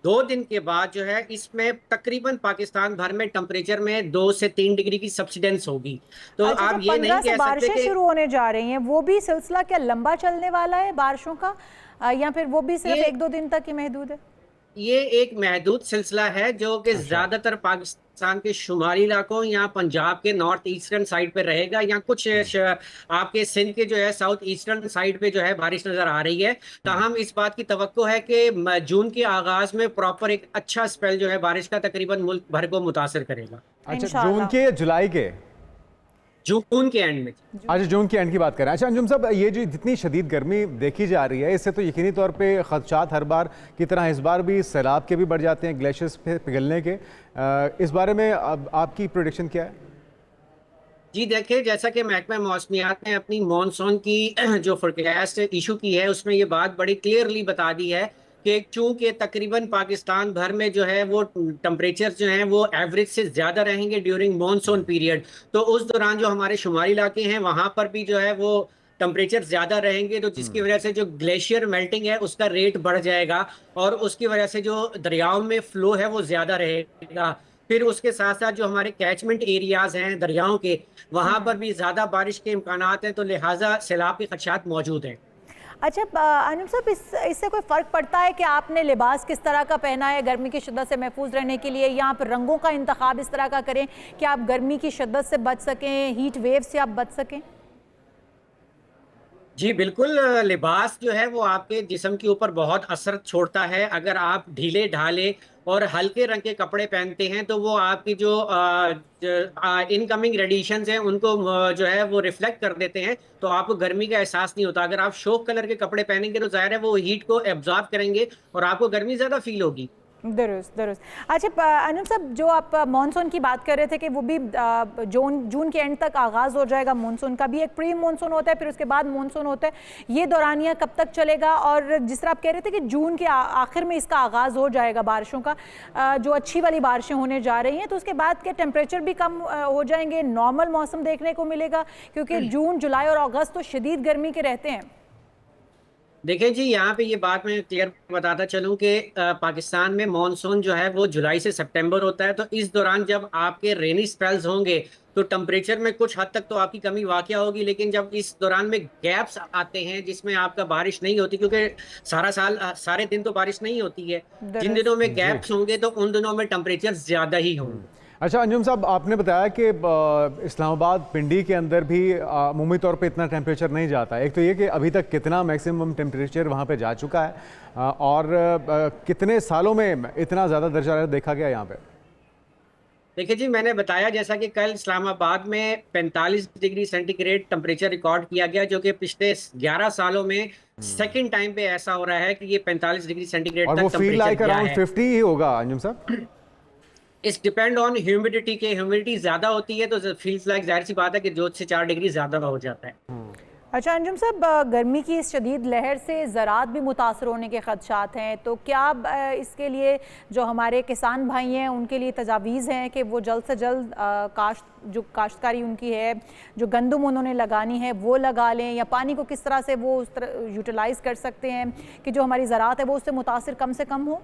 2 दिन के बाद जो है, इसमें तकरीबन पाकिस्तान भर में टेम्परेचर में 2 से 3 डिग्री की सब्सिडेंस होगी। तो अच्छा, आप जो ये नहीं 15 से कह सकते बारिशें कि शुरू होने जा रही हैं, वो भी सिलसिला क्या लंबा चलने वाला है बारिशों का, या फिर वो भी सिर्फ ये 1-2 दिन तक ही महदूद है? ये एक महदूद सिलसिला है जो कि ज्यादातर पाकिस्तान के शुमारी इलाकों या पंजाब के नॉर्थ ईस्टर्न साइड पे रहेगा, या कुछ आपके सिंध के जो है साउथ ईस्टर्न साइड पे जो है बारिश नजर आ रही है। ताहम इस बात की तवक्को है कि जून के आगाज में प्रॉपर एक अच्छा स्पेल जो है बारिश का तकरीबन मुल्क भर को मुतासिर करेगा। अच्छा, इंशाल्लाह। जून के या जुलाई के? जून के एंड में। अच्छा, जून के एंड की बात करें। अच्छा अंजुम साहब, ये जो जितनी शदीद गर्मी देखी जा रही है, इससे तो यकीनी तौर पे खदशात हर बार की तरह इस बार भी सैलाब के भी बढ़ जाते हैं, ग्लेशियर्स पे पिघलने के। इस बारे में आपकी प्रेडिक्शन क्या है? जी देखिए, जैसा कि महकमा मौसमियात ने अपनी मॉनसून की जो फोरकास्ट इशू की है, उसमें ये बात बड़ी क्लियरली बता दी है कि चूंकि तकरीबन पाकिस्तान भर में जो है वो टेम्परेचर जो है वो एवरेज से ज़्यादा रहेंगे ड्यूरिंग मॉनसून पीरियड, तो उस दौरान जो हमारे शुमारी इलाके हैं वहाँ पर भी जो है वो टेम्परेचर ज़्यादा रहेंगे, तो जिसकी वजह से जो ग्लेशियर मेल्टिंग है उसका रेट बढ़ जाएगा और उसकी वजह से जो दरियाओं में फ्लो है वो ज़्यादा रहेगा। फिर उसके साथ साथ जो हमारे कैचमेंट एरियाज हैं दरियाओं के, वहाँ पर भी ज़्यादा बारिश के इम्कानात हैं, तो लिहाजा सैलाब के खदशात मौजूद हैं। अच्छा अनुप साहब, इससे कोई फ़र्क पड़ता है कि आपने लिबास किस तरह का पहना है गर्मी की शिद्दत से महफूज रहने के लिए, या आप रंगों का इंतखाब इस तरह का करें कि आप गर्मी की शिद्दत से बच सकें, हीट वेव से आप बच सकें? जी बिल्कुल, लिबास जो है वो आपके जिस्म के ऊपर बहुत असर छोड़ता है। अगर आप ढीले ढाले और हल्के रंग के कपड़े पहनते हैं तो वो आपकी जो इनकमिंग रेडिएशंस हैं उनको जो है वो रिफ्लेक्ट कर देते हैं, तो आपको गर्मी का एहसास नहीं होता। अगर आप शोक कलर के कपड़े पहनेंगे तो जाहिर है वो हीट को एब्जॉर्ब करेंगे और आपको गर्मी ज़्यादा फील होगी। दुरुस्त दुरुस्त। अच्छा अनुप साहब, जो आप मानसून की बात कर रहे थे कि वो भी जून के एंड तक आगाज़ हो जाएगा मानसून का, भी एक प्री मानसून होता है, फिर उसके बाद मानसून होता है, ये दौरानिया कब तक चलेगा? और जिस तरह आप कह रहे थे कि जून के आखिर में इसका आगाज़ हो जाएगा बारिशों का, जो अच्छी वाली बारिशें होने जा रही हैं, तो उसके बाद के टेम्परेचर भी कम हो जाएंगे, नॉर्मल मौसम देखने को मिलेगा? क्योंकि जून, जुलाई और अगस्त तो शदीद गर्मी के रहते हैं। देखिए जी, यहाँ पे ये बात मैं क्लियर बताता चलूँ कि पाकिस्तान में मॉनसून जो है वो जुलाई से सितंबर होता है, तो इस दौरान जब आपके रेनी स्पेल्स होंगे तो टेम्परेचर में कुछ हद तक तो आपकी कमी वाक़या होगी, लेकिन जब इस दौरान में गैप्स आते हैं जिसमें आपका बारिश नहीं होती, क्योंकि सारा साल सारे दिन तो बारिश नहीं होती है, जिन दिनों में गैप्स होंगे तो उन दिनों में टेम्परेचर ज़्यादा ही होंगे। अच्छा अंजुम साहब, आपने बताया कि इस्लामाबाद पिंडी के अंदर भी अमूमी तौर पे इतना टेम्परेचर नहीं जाता। एक तो ये कि अभी तक कितना मैक्सिमम टेम्परेचर वहाँ पे जा चुका है और कितने सालों में इतना ज़्यादा दर्जा देखा गया यहाँ पे? देखिए जी, मैंने बताया जैसा कि कल इस्लामाबाद में 45 डिग्री सेंटीग्रेड टेम्परेचर रिकॉर्ड किया गया, जो कि पिछले 11 सालों में सेकंड टाइम पे ऐसा हो रहा है कि ये 45 डिग्री सेंटीग्रेड और तक वो फील लाइक टेम्परेचर गया अराउंड है। 50 ही होगा अंजुम साहब? इस डिपेंड ऑन ह्यूमिडिटी के, ह्यूमिडिटी ज्यादा होती है तो फील्स लाइक जाहिर सी बात है कि 2 से 4 डिग्री ज्यादा हो जाता है। अच्छा अंजुम साहब, गर्मी की इस शदीद लहर से ज़राअत भी मुतासर होने के खदशात हैं, तो क्या इसके लिए जो हमारे किसान भाई हैं उनके लिए तजावीज़ हैं कि वो जल्द से जल्द काश्तकारी उनकी है, जो गंदम उन्होंने लगानी है वो लगा लें, या पानी को किस तरह से वो उस तरह यूटिलाइज़ कर सकते हैं कि जो हमारी ज़राअत है वो उससे मुतासर कम से कम हो?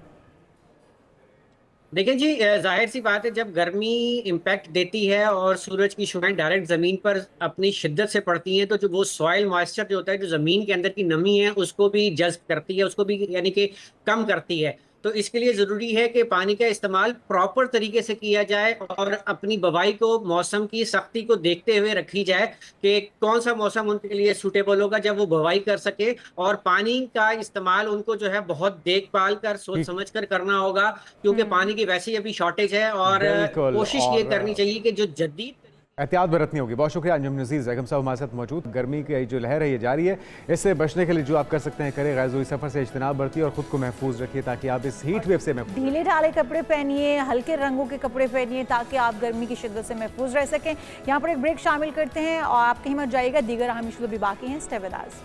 देखिए जी, जाहिर सी बात है, जब गर्मी इम्पैक्ट देती है और सूरज की शुआएं डायरेक्ट ज़मीन पर अपनी शिद्दत से पड़ती हैं, तो जो वो सॉइल मॉइस्चर जो होता है, जो ज़मीन के अंदर की नमी है उसको भी जज्ब करती है, उसको भी यानी कि कम करती है। तो इसके लिए ज़रूरी है कि पानी का इस्तेमाल प्रॉपर तरीके से किया जाए और अपनी बुवाई को मौसम की सख्ती को देखते हुए रखी जाए कि कौन सा मौसम उनके लिए सूटेबल होगा जब वो बुवाई कर सके, और पानी का इस्तेमाल उनको जो है बहुत देखभाल कर सोच समझ कर करना होगा, क्योंकि पानी की वैसे ही अभी शॉर्टेज है और कोशिश ये करनी चाहिए कि जो जदीद एहतियात बरतनी होगी। बहुत शुक्रिया अंजुम नज़ीर ज़ैगम साहब हमारे साथ मौजूद। गर्मी की जो लहर है ये जारी है, इससे बचने के लिए जो आप कर सकते हैं करें, गैर ज़रूरी सफ़र से इज्तनाब बरतिए और ख़ुद को महफूज रखिए ताकि आप इस हीट वेव से ढीले ढाले कपड़े पहनिए, हल्के रंगों के कपड़े पहनिए ताकि आप गर्मी की शिद्दत से महफूज रह सकें। यहाँ पर एक ब्रेक शामिल करते हैं और आप कहीं मत जाइएगा, दीगर अहम इशू भी बाकी हैं। Stay with us.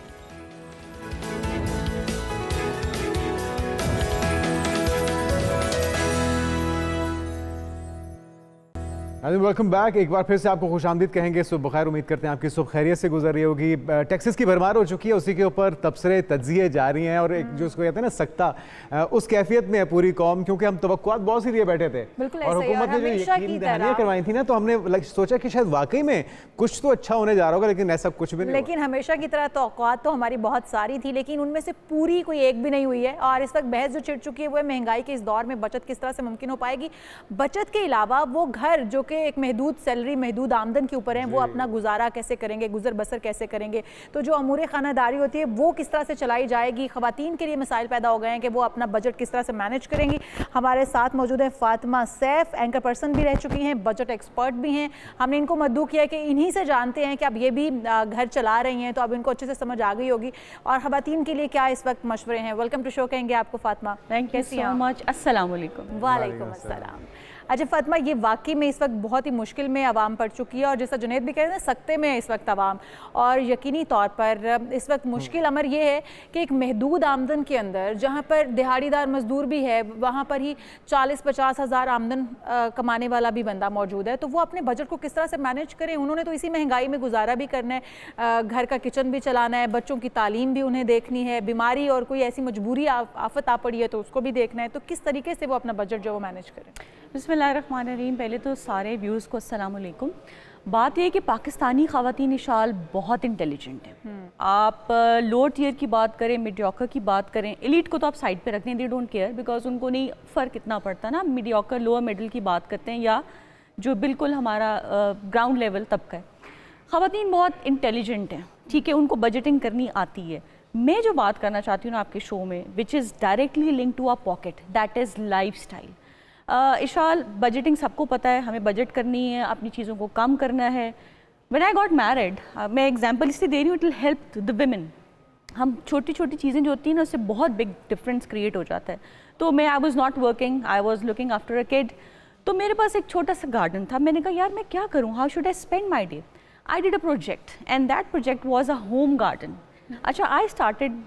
Welcome back. एक बार फिर से आपको खुशामदीद कहेंगे। सुबह बखैर, उम्मीद करते हैं आपकी सुबह खैरियत से गुजर रही होगी। टैक्सेस की भरमार हो चुकी है, उसी के ऊपर तबसरे तज्जिए जारी हैं और एक जो उसको कहते हैं ना सख्ता, उस कैफियत में है पूरी कौम, क्योंकि हम तवक्कुआत बहुत सी लिए बैठे थे बिल्कुल और ऐसे ही, हुकूमत और ने जो हमेशा की यकीन तरह। दहानियां करवाई थी ना, तो हमने सोचा कि शायद वाकई में कुछ तो अच्छा होने जा रहा होगा, लेकिन ऐसा कुछ भी नहीं लेकिन हमेशा की तरह तौक़ुआत तो हमारी बहुत सारी थी, लेकिन उनमें से पूरी कोई एक भी नहीं हुई है। और इस वक्त बहस जो छिड़ चुकी है वो है महंगाई के इस दौर में बचत किस तरह से मुमकिन हो पाएगी। बचत के अलावा वो घर जो कि एक महदूद सैलरी, महदूद आमदन के ऊपर हैं, वो अपना गुजारा कैसे करेंगे, गुजर बसर कैसे करेंगे। तो जो अमूर खानादारी होती है वो किस तरह से चलाई जाएगी। ख़वातीन के लिए मसाइल पैदा हो गए हैं कि वो अपना बजट किस तरह से मैनेज करेंगी। हमारे साथ मौजूद है फातिमा सैफ, एंकर पर्सन भी रह चुकी हैं, बजट एक्सपर्ट भी हैं। हमने इनको मद्दू किया कि इन्हीं से जानते हैं कि अब ये भी घर चला रही हैं, तो अब इनको अच्छे से समझ आ गई होगी और ख़वातीन के लिए क्या इस वक्त मशवरे हैं। वेलकम टू शो कहेंगे आपको Fatima. Thank you so much. अस्सलाम वालेकुम। वालेकुम अस्सलाम। अच्छा फातिमा, ये वाकई में इस वक्त बहुत ही मुश्किल में आवाम पड़ चुकी है और जैसा जुनैद भी कह रहे हैं, सख्ते में है इस वक्त आवाम। और यकीनी तौर पर इस वक्त मुश्किल अमर ये है कि एक महदूद आमदन के अंदर, जहाँ पर दिहाड़ीदार मजदूर भी है, वहाँ पर ही 40-50 हज़ार आमदन कमाने वाला भी बंदा मौजूद है, तो वो अपने बजट को किस तरह से मैनेज करें। उन्होंने तो इसी महंगाई में गुजारा भी करना है, घर का किचन भी चलाना है, बच्चों की तालीम भी उन्हें देखनी है, बीमारी और कोई ऐसी मजबूरी आफत आ पड़ी है तो उसको भी देखना है। तो किस तरीके से वो अपना बजट जो वो मैनेज करें। बिस्मिल्लाहिर्रहमानिर्रहीम। पहले तो सारे व्यूज़ को अस्सलाम वालेकुम। बात यह है कि पाकिस्तानी ख़वातीन इशाल बहुत इंटेलिजेंट हैं। आप लोअर टियर की बात करें, मीडियोकर की बात करें, एलीट को तो आप साइड पे रख दें, दे डोंट केयर, बिकॉज उनको नहीं फ़र्क इतना पड़ता ना। मीडियोकर लोअर मिडिल की बात करते हैं या जो बिल्कुल हमारा ग्राउंड लेवल तबका है। ख़वातीन बहुत इंटेलिजेंट हैं, ठीक है, उनको बजटिंग करनी आती है। मैं जो बात करना चाहती हूँ ना आपके शो में, which is directly link to our pocket, that is life style. Ishal, budgeting सबको पता है, हमें बजट करनी है, अपनी चीज़ों को कम करना है। व्हेन आई गॉट मैरिड, मैं एग्जांपल इसलिए दे रही हूँ, it will help the women. हम छोटी छोटी चीज़ें जो होती हैं ना, उससे बहुत बिग डिफरेंस क्रिएट हो जाता है। तो मैं I was not working, I was looking after a kid, तो मेरे पास एक छोटा सा गार्डन था। मैंने कहा यार मैं क्या करूँ, how should I spend my day. I did a project and that project was a home garden. अच्छा, आई स्टार्टेड,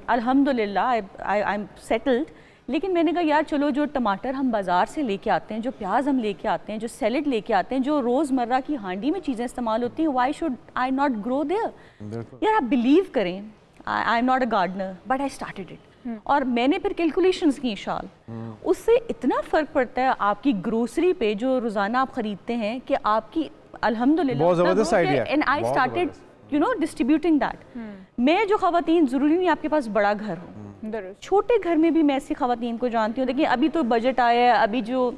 अल्हम्दुलिल्लाह आई एम सेटल्ड, लेकिन मैंने कहा यार चलो जो टमाटर हम बाज़ार से लेके आते हैं, जो प्याज हम लेके आते हैं, जो सैलेड लेके आते हैं, जो रोज़मर्रा की हांडी में चीज़ें इस्तेमाल होती हैं, why should I not grow there. यार आप बिलीव करें, I am not a gardener but I started it. और मैंने फिर कैलकुलेशंस की शाल, उससे इतना फ़र्क पड़ता है आपकी ग्रोसरी पे जो रोज़ाना आप ख़रीदते हैं कि आपकी अल्हम्दुलिल्लाह बहुत ज़बरदस्त idea. And I started you know distributing that. मैं जो ख़वातीन, ज़रूरी नहीं आपके पास बड़ा घर हो, छोटे घर में भी मैं ऐसी ख़वातीन को जानती हूँ। देखिए अभी तो बजट आया है, अभी जो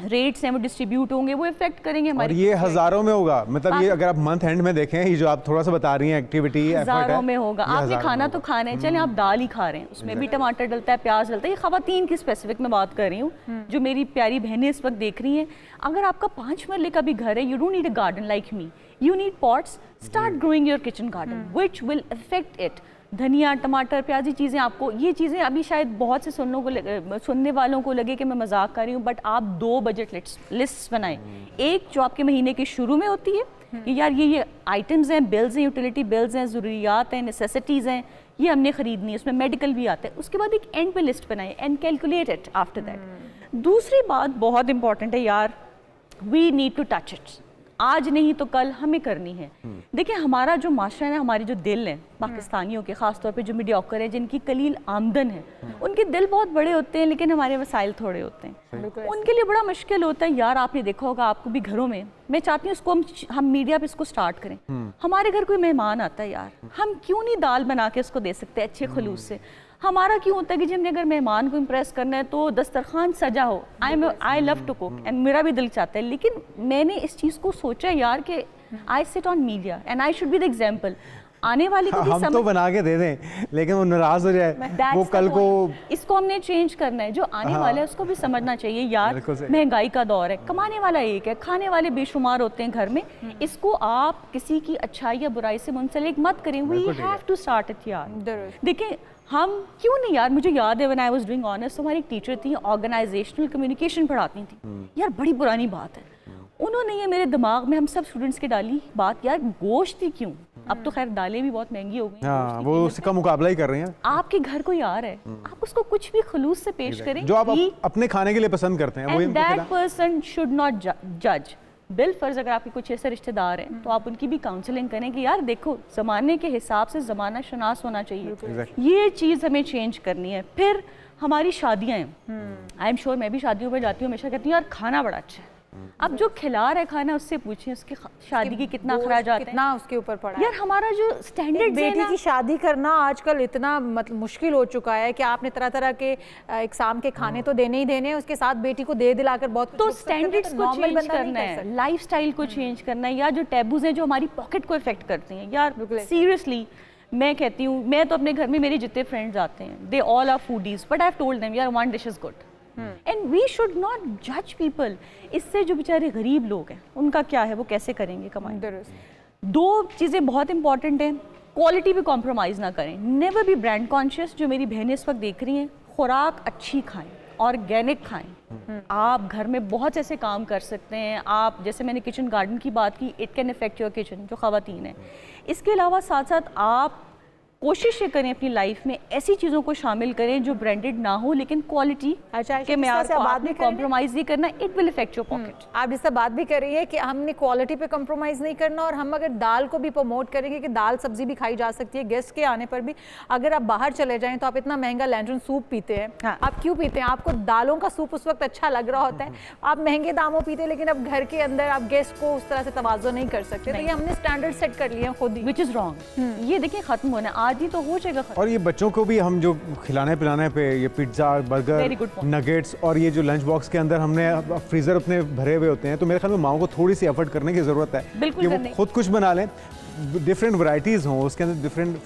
रेट्स हैं वो डिस्ट्रीब्यूट होंगे, वो इफेक्ट करेंगे हमारे, और ये हज़ारों में होगा। मतलब ये अगर आप मंथ एंड में देखें, ये जो आप थोड़ा सा बता रही हैं एक्टिविटी, हज़ारों में होगा। आपने खाना तो खाना है, चलें आप दाल ही खा रहे हैं, उसमें भी टमाटर डलता है, प्याज डलता है। ये ख़वातीन की स्पेसिफिक मैं बात कर रही हूँ, जो मेरी प्यारी बहनें इस वक्त देख रही हैं। अगर आपका 5 मरले का भी घर है, you don't need a garden like me, you need pots, start growing your kitchen garden which will affect it. धनिया, टमाटर, प्याजी चीज़ें, आपको ये चीज़ें अभी शायद बहुत से सुनने वालों को लगे कि मैं मजाक कर रही हूँ, बट आप 2 बजट लिस्ट बनाएं। एक जो आपके महीने के शुरू में होती है कि यार ये आइटम्स हैं, बिल्स हैं, यूटिलिटी बिल्स हैं, ज़रूरियात हैं, नेसेसिटीज़ हैं, ये हमने ख़रीदनी है, उसमें मेडिकल भी आता है। उसके बाद एक एंड पे लिस्ट बनाएं and calculate it after that. दूसरी बात बहुत इंपॉर्टेंट है यार, we need to touch it. आज नहीं तो कल हमें करनी है। देखिए हमारा जो माशरा है, हमारे जो दिल हैं पाकिस्तानियों के, ख़ासतौर पे जो मीडियोकर है, जिनकी कलील आमदन है, उनके दिल बहुत बड़े होते हैं लेकिन हमारे वसाइल थोड़े होते हैं। उनके लिए बड़ा मुश्किल होता है यार। आपने देखा होगा, आपको भी घरों में, मैं चाहती हूँ इसको हम मीडिया पे इसको स्टार्ट करें। हमारे घर कोई मेहमान आता है यार, हम क्यों नहीं दाल बना के उसको दे सकते अच्छे खलूस से। हमारा क्यों होता है कि जब हमने अगर मेहमान को इम्प्रेस करना है तो दस्तरखान सजा हो। I love to cook and मेरा भी दिल चाहता है, लेकिन मैंने इस चीज़ को सोचा यार कि I sit on media and I should be the example. आने वाले को भी हम तो बना के दे दें, लेकिन वो नाराज हो जाए, वो कल को, इसको हमने चेंज करना है। जो आने वाला है उसको भी समझना चाहिए यार, महंगाई का दौर है, कमाने वाला एक है, खाने वाले बेशुमार होते हैं घर में। इसको आप किसी की अच्छाई या बुराई से मुंसलिक मत करें। We have to start it यार। देखिए हम क्यों नहीं यार, मुझे याद है when I was doing honours, हमारी एक टीचर थी, ऑर्गेनाइजेशनल कम्युनिकेशन पढ़ाती थी यार, बड़ी पुरानी बात है। उन्होंने ये मेरे दिमाग में, हम सब स्टूडेंट्स के डाली बात, यार गोश्त ही क्यों, अब तो खैर दालें भी बहुत महंगी हो गई हैं, हाँ, वो उसका मुकाबला ही कर रहे हैं। आपके घर कोई आ रहा है, आप उसको कुछ भी खलूस से पेश करें जो आप अपने खाने के लिए पसंद करते हैं, and that person should not judge. Bill फर्ज अगर आपके कुछ ऐसे रिश्तेदार हैं तो आप उनकी भी काउंसलिंग करें कि यार देखो ज़माने के हिसाब से ज़माना शनास होना चाहिए, ये चीज़ हमें चेंज करनी है। फिर हमारी शादियाँ हैं, आई एम श्योर मैं भी शादियों पर जाती हूँ, हमेशा कहती हूँ यार खाना बड़ा अच्छा है। अब जो खिला रहा है खाना उससे पूछिए उसके शादी की कितना खर्च आता है, कितना उसके ऊपर पड़ा यार हमारा जो स्टैंडर्ड बेटी की शादी करना आजकल इतना मतलब मुश्किल हो चुका है कि आपने तरह तरह के इकसाम के खाने तो देने ही देने हैं, उसके साथ बेटी को दे दिलाकर बहुत तो स्टैंडर्ड्स को चेंज करना है, लाइफस्टाइल को चेंज करना है, या जो टैबूज हैं जो हमारी पॉकेट को इफेक्ट करते हैं। यार सीरियसली मैं कहती हूँ, मैं तो अपने घर में मेरे जितने फ्रेंड्स आते हैं they all are foodies, but I have told them यार one dish is good and we should not जज पीपल। इससे जो बेचारे गरीब लोग हैं उनका क्या है, वो कैसे करेंगे कमाई। दो चीज़ें बहुत इंपॉर्टेंट हैं, क्वालिटी पे कॉम्प्रोमाइज़ ना करें, नेवर बी ब्रांड कॉन्शियस। जो मेरी बहनें इस वक्त देख रही हैं, खुराक अच्छी खाएं, ऑर्गेनिक खाएं। आप घर में बहुत ऐसे काम कर सकते हैं, आप जैसे मैंने किचन गार्डन की बात की, it can affect your kitchen जो ख़वातीन है। इसके अलावा साथ साथ आप कोशिश ये करें अपनी लाइफ में ऐसी चीज़ों को शामिल करें जो ब्रांडेड ना हो लेकिन क्वालिटी के मेयार को आपने कॉम्प्रोमाइज़ नहीं करना, it will affect your pocket. आप जिससे बात भी कर रही है कि हमने क्वालिटी पे कॉम्प्रोमाइज़ नहीं करना, और हम अगर दाल को भी प्रमोट करेंगे कि दाल सब्जी भी खाई जा सकती है गेस्ट के आने पर भी। अगर आप बाहर चले जाएं तो आप इतना महंगा लैंड्रन सूप पीते हैं, हाँ। आप क्यों पीते हैं? आपको दालों का सूप उस वक्त अच्छा लग रहा होता है, आप महंगे दामों पीते हैं, लेकिन अब घर के अंदर आप गेस्ट को उस तरह से तवाज़ो नहीं कर सकते। तो ये हमने स्टैंडर्ड सेट कर लिए खुद ही, विच इज़ रॉन्ग। ये देखिए ख़त्म होना आज ही तो हो जाएगा। और ये बच्चों को भी हम जो खिलाने पिलाने पे ये पिज्ज़ा, बर्गर, नगेट्स और ये जो लंच बॉक्स के अंदर हमने फ्रीज़र अपने भरे हुए होते हैं, तो मेरे ख्याल में माओ को थोड़ी सी एफर्ट करने की ज़रूरत है कि वो खुद कुछ बना लें। डिफरेंट वैरायटीज़ हों, उसके अंदर डिफरेंट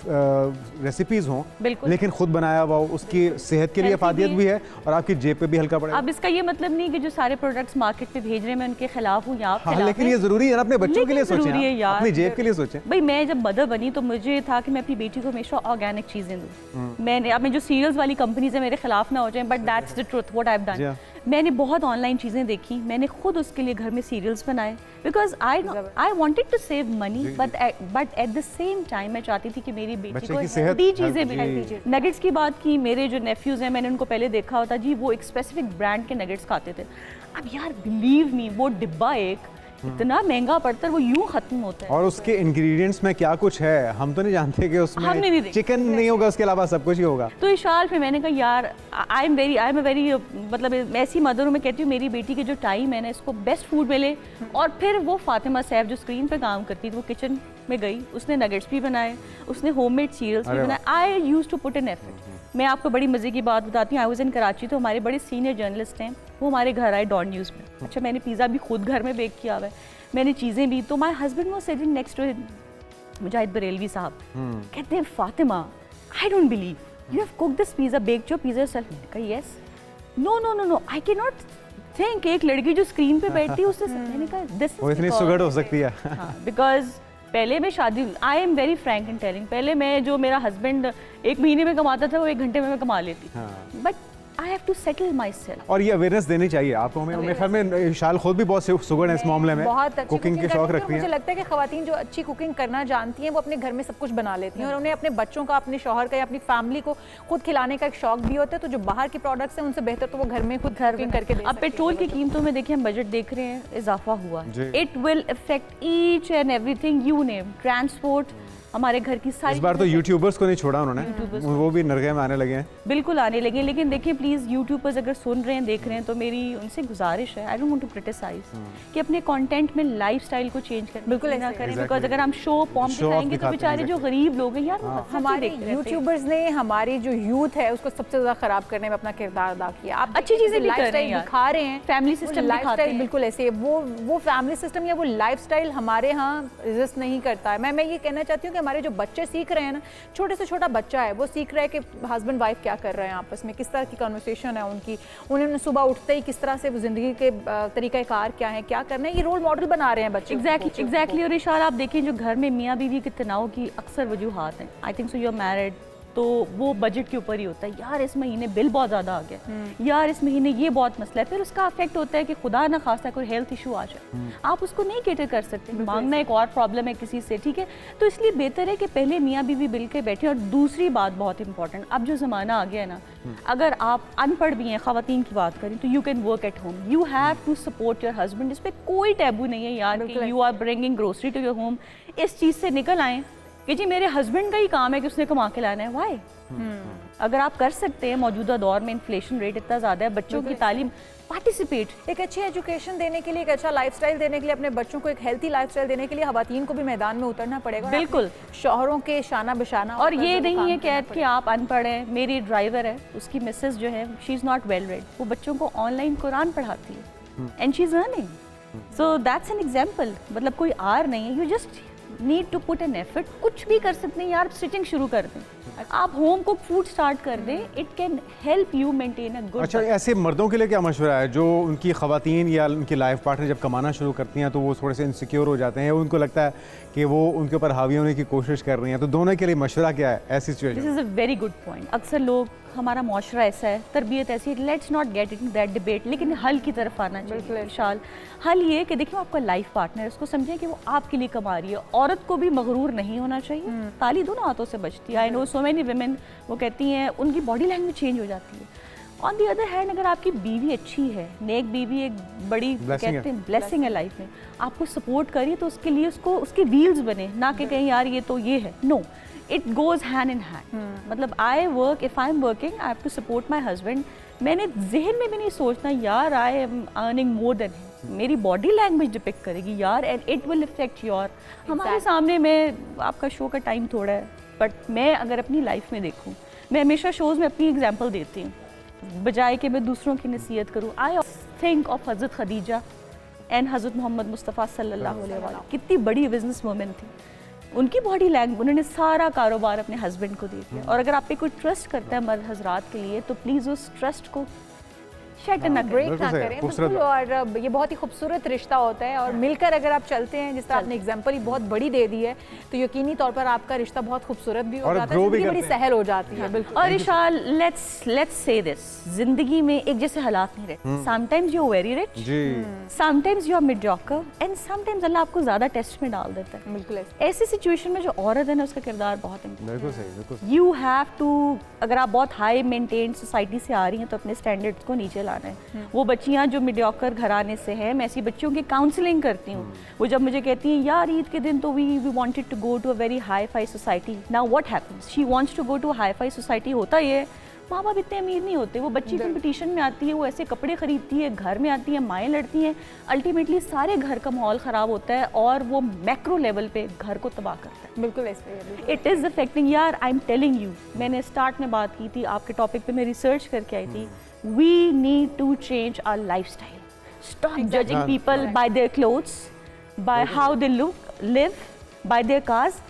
रेसिपीज़ हों, लेकिन खुद बनाया हुआ हो, उसकी सेहत के लिए अफादियत भी है और आपकी जेब पे भी हल्का पड़ेगा। अब इसका ये मतलब नहीं कि जो सारे प्रोडक्ट्स मार्केट पे भेज रहे हैं मैं उनके खिलाफ हूँ, या हाँ, लेकिन ये ज़रूरी है ना, अपने बच्चों के लिए सोचें, अपनी जेब के लिए सोचें। भाई मैं जब मदर बनी तो मुझे था कि मैं अपनी बेटी को हमेशा ऑर्गेनिक चीज़ें दूँ। मैंने अब जो सीरियल्स वाली कंपनीज है मेरे खिलाफ ना हो जाए, but that's the truth what I have done. मैंने बहुत ऑनलाइन चीज़ें देखी, मैंने खुद उसके लिए घर में सीरियल्स बनाए, because I wanted to save money, but at the same time मैं चाहती थी कि मेरी बेटी को हेल्दी चीज़ें मिलें। नगेट्स की बात की, मेरे जो नेफ्यूज़ हैं मैंने उनको पहले देखा होता जी, वो एक स्पेसिफिक ब्रांड के नगेट्स खाते थे। अब यार बिलीव मी, वो डिब्बा एक इतना महंगा पड़ता है, वो यूं खत्म होता है। और उसके इंग्रेडिएंट्स में क्या कुछ है हम तो नहीं जानते कि उसमें चिकन नहीं होगा, उसके अलावा सब कुछ ही होगा। तो इशाल फिर मैंने कहा यार आई एम अ वेरी मतलब ऐसी मदर हूँ, मैं कहती हूँ मेरी बेटी के जो टाइम है ना, इसको बेस्ट फूड मिले। और फिर वो फातिमा सैफ जो स्क्रीन पे काम करती थी, वो किचन में गई, उसने नगेट्स भी बनाए, उसने होममेड सीरियल्स भी बनाए। I used to put an effort. मैं आपको बड़ी मज़े की बात बताती हूँ, आई वाज इन कराची, तो हमारे बड़े सीनियर जर्नलिस्ट हैं, वो हमारे घर आए डॉन न्यूज़ में। अच्छा, मैंने पिज़्ज़ा भी खुद घर में बेक किया हुआ है, मैंने चीज़ें भी। तो my husband was sitting next to Mujahid Barelvi sahab, कहते हैं Fatima I don't believe you have cooked this pizza, baked your pizza yourself. मैंने कहा yes. No I can not think एक लड़की जो स्क्रीन पे बैठती है उससे, मैंने कहा दिस वो इतनी सुगड़ हो सकती है। बिकॉज पहले मैं शादी, I am very Frank in telling, पहले मैं जो मेरा हस्बैंड 1 महीने में कमाता था वो 1 घंटे में मैं कमा लेती, but I have to settle myself। और ये अवेयरनेस देनी चाहिए आपको। हमें मेरे ख्याल में विशाल खुद भी बहुत सुगड़ है इस मामले में, बहुत अच्छी कुकिंग के शौक रखती हैं। मुझे लगता है कि खवातीन जो अच्छी कुकिंग करना जानती हैं वो अपने घर में सब कुछ बना लेती हैं, और उन्हें अपने बच्चों का, अपने शौहर का या अपनी फैमिली को खुद खिलाने का एक शौक भी होता है। तो जो बाहर के प्रोडक्ट्स हैं उनसे बेहतर तो वो घर में खुद कुकिंग करके दे। अब पेट्रोल की कीमतों में देखिए, हम बजट देख रहे हैं, इजाफा हुआ है। It will affect each and everything you name, transport, हमारे घर की सारी। इस बार तो यूट्यूबर्स को नहीं छोड़ा उन्होंने, वो भी नरगे में आने लगे हैं। बिल्कुल आने लगे, लेकिन देखिए प्लीज़ यूट्यूबर्स अगर सुन रहे हैं, देख रहे हैं, तो मेरी उनसे गुजारिश है, I don't want to criticise, कि अपने कंटेंट में लाइफस्टाइल को चेंज करें, बिल्कुल ना करें। बिकॉज अगर हम शो पॉम्प दिखाएंगे तो बेचारे जो गरीब लोग हैं यार, हमारे यूट्यूबर्स ने हमारी जो यूथ है उसको सबसे ज़्यादा खराब करने में अपना किरदार अदा किया। आप अच्छी चीज़ें भी कर रहे हैं, दिखा रहे हैं, फैमिली सिस्टम दिखाते हैं, बिल्कुल ऐसे वो फैमिली सिस्टम या वो लाइफस्टाइल हमारे यहाँ एग्जिस्ट नहीं करता है। मैं ये कहना चाहती हूँ कि हमारे जो बच्चे सीख रहे हैं ना, छोटे से छोटा बच्चा है, वो सीख रहा है कि हस्बैंड वाइफ क्या कर रहे हैं आपस में, किस तरह की कन्वर्सेशन है उनकी, उन्होंने सुबह उठते ही किस तरह से ज़िंदगी के तरीक़ाकार क्या है, क्या करना है, ये रोल मॉडल बना रहे हैं बच्चे। एग्जैक्टली। और इशारा आप देखें जो घर में मियाँ बीवी के तनाव की अक्सर वजूहात हैं, I think so you are married, तो वो बजट के ऊपर ही होता है, यार इस महीने बिल बहुत ज़्यादा आ गया, यार इस महीने ये बहुत मसला है, फिर उसका अफेक्ट होता है कि खुदा ना खास्ता कोई हेल्थ इशू आ जाए, आप उसको नहीं केटर कर सकते, मांगना एक और प्रॉब्लम है किसी से, ठीक है। तो इसलिए बेहतर है कि पहले मियाँ बीवी बिल के बैठे। और दूसरी बात बहुत इंपॉर्टेंट, अब जो ज़माना आ गया है ना, अगर आप अनपढ़ भी हैं, ख़वातीन की बात करें तो you can work at home, you have to support your husband. इस पर कोई टैबू नहीं है यार कि you are bringing grocery to your home. इस चीज़ से निकल आएँ कि जी मेरे हस्बैंड का ही काम है कि उसने कमा के लाना है, वाई? अगर आप कर सकते हैं, मौजूदा दौर में इन्फ्लेशन रेट इतना ज़्यादा है, बच्चों की तालीम, पार्टिसिपेट। एक अच्छी एजुकेशन देने के लिए, एक अच्छा लाइफस्टाइल देने के लिए, अपने बच्चों को एक हेल्थी लाइफस्टाइल देने के लिए खवातीन को भी मैदान में उतरना पड़ेगा। और बिल्कुल। अपने शौहरों के शाना बशाना। और ये नहीं है कहते कि आप अनपढ़ हैं। मेरी ड्राइवर है, उसकी मिसेस जो है she is not well read, वो बच्चों को ऑनलाइन कुरान पढ़ाती है and she is earning. So that's an example. मतलब कोई आर नहीं है, you just need to put an effort. कुछ भी कर सकते हैं यार, स्टिचिंग शुरू कर दें, आप होम कुक फूड स्टार्ट कर दें, it can help you maintain a good. अच्छा, ऐसे मर्दों के लिए क्या मशवरा है जो उनकी ख़वातीन या उनकी लाइफ पार्टनर जब कमाना शुरू करती हैं तो वो थोड़े से इनसिक्योर हो जाते हैं, उनको लगता है कि वो उनके ऊपर हावी होने की कोशिश कर रही हैं, तो दोनों के लिए मशवरा क्या है ऐसी this situation? Is a very good point. अक्सर लोग, हमारा माशरा ऐसा है, तरबियत ऐसी है, let's not get in that debate, लेकिन हल की तरफ आना चाहिए। विशाल, हल ये कि देखिए आपका लाइफ पार्टनर है, उसको समझें कि वो आपके लिए कमा रही है। औरत को भी मगरूर नहीं होना चाहिए, ताली दोनों हाथों से बचती है। I know so many women, वो कहती हैं उनकी बॉडी लैंग्वेज चेंज हो जाती है। ऑन दी अदर हैंड, अगर आपकी बीवी अच्छी है, नेक बीवी एक बड़ी कहते हैं ब्लेसिंग है लाइफ में, आपको सपोर्ट करिए तो उसके लिए उसको उसके व्हील्स बने, ना कि कहीं यार ये तो ये है। No, it goes hand in hand. मतलब I work, if I am working I have to support my husband. मैंने जहन में भी नहीं सोचना यार I am earning more than him, मेरी बॉडी लैंग्वेज डिपिक्ट करेगी यार, and it will affect your. हमारे सामने, मैं आपका शो का टाइम थोड़ा है, बट मैं अगर अपनी लाइफ में देखूँ, मैं हमेशा शोज़ में अपनी एग्जाम्पल देती हूँ बजाय कि मैं दूसरों की नसीहत करूँ। आई थिंक ऑफ हज़रत खदीजा एंड हज़रत मोहम्मद मुस्तफ़ा सल्लल्लाहु अलैहि वसल्लम। कितनी बड़ी बिजनेस वुमेन थी, उनकी बॉडी लैंग्वेज, उन्होंने सारा कारोबार अपने हस्बैंड को दे दिया। और अगर आप पे कोई ट्रस्ट करता है मर्द हजरात के लिए, तो प्लीज़ उस ट्रस्ट को शेट ना ब्रेक बिल्कुल ना सही, करें, खूबसूरत बिल्कुल। और ये बहुत ही खूबसूरत रिश्ता होता है, और मिलकर अगर आप चलते हैं, जिस तरह आपने एग्जांपल ही बहुत बड़ी दे दी है, तो यकीनी तौर पर आपका रिश्ता बहुत खूबसूरत भी हो और जाता है, grow भी जिंदगी बड़ी करते हैं। सहल हो जाती है। बिल्कुल। और इशाल, लेट्स से दिस, जिंदगी में एक जैसे हालात नहीं रहते। Sometimes you are very rich, जी, sometimes you are mediocre, and sometimes Allah आपको ज़्यादा टेस्ट में डाल देता है। बिल्कुल ऐसे। ऐसी सिचुएशन में जो औरत है ना, उसका किरदार बहुत इम्पोर्टेंट। बिल्कुल सही, बिल्कुल सही। यू हैव टू, अगर आप बहुत हाई मेंटेन सोसाइटी से आ रही हैं तो अपने स्टैंडर्ड्स को नीचे लाना है। वो बच्चियाँ जो मिडियोकर घराने से हैं, मैं ऐसी बच्चियों की काउंसलिंग करती हूँ। वो जब मुझे कहती हैं यार ईद के दिन तो we wanted to go to a very hi fi society, now what happens, she wants to go to hi fi society. होता ये, माँ बाप इतने अमीर नहीं होते, वो बच्ची कंपटीशन में आती है, वो ऐसे कपड़े खरीदती है, घर में आती है, माएँ लड़ती हैं, अल्टीमेटली सारे घर का माहौल ख़राब होता है और वो मैक्रो लेवल पे घर को तबाह करता है। बिल्कुल ऐसे। इट इज़ अफेक्टिंग यार, आई एम टेलिंग यू। मैंने स्टार्ट में बात की थी, आपके टॉपिक पे मैं रिसर्च करके आई थी। We need to change our lifestyle, stop judging people by their clothes, by how they look, live, by their cars.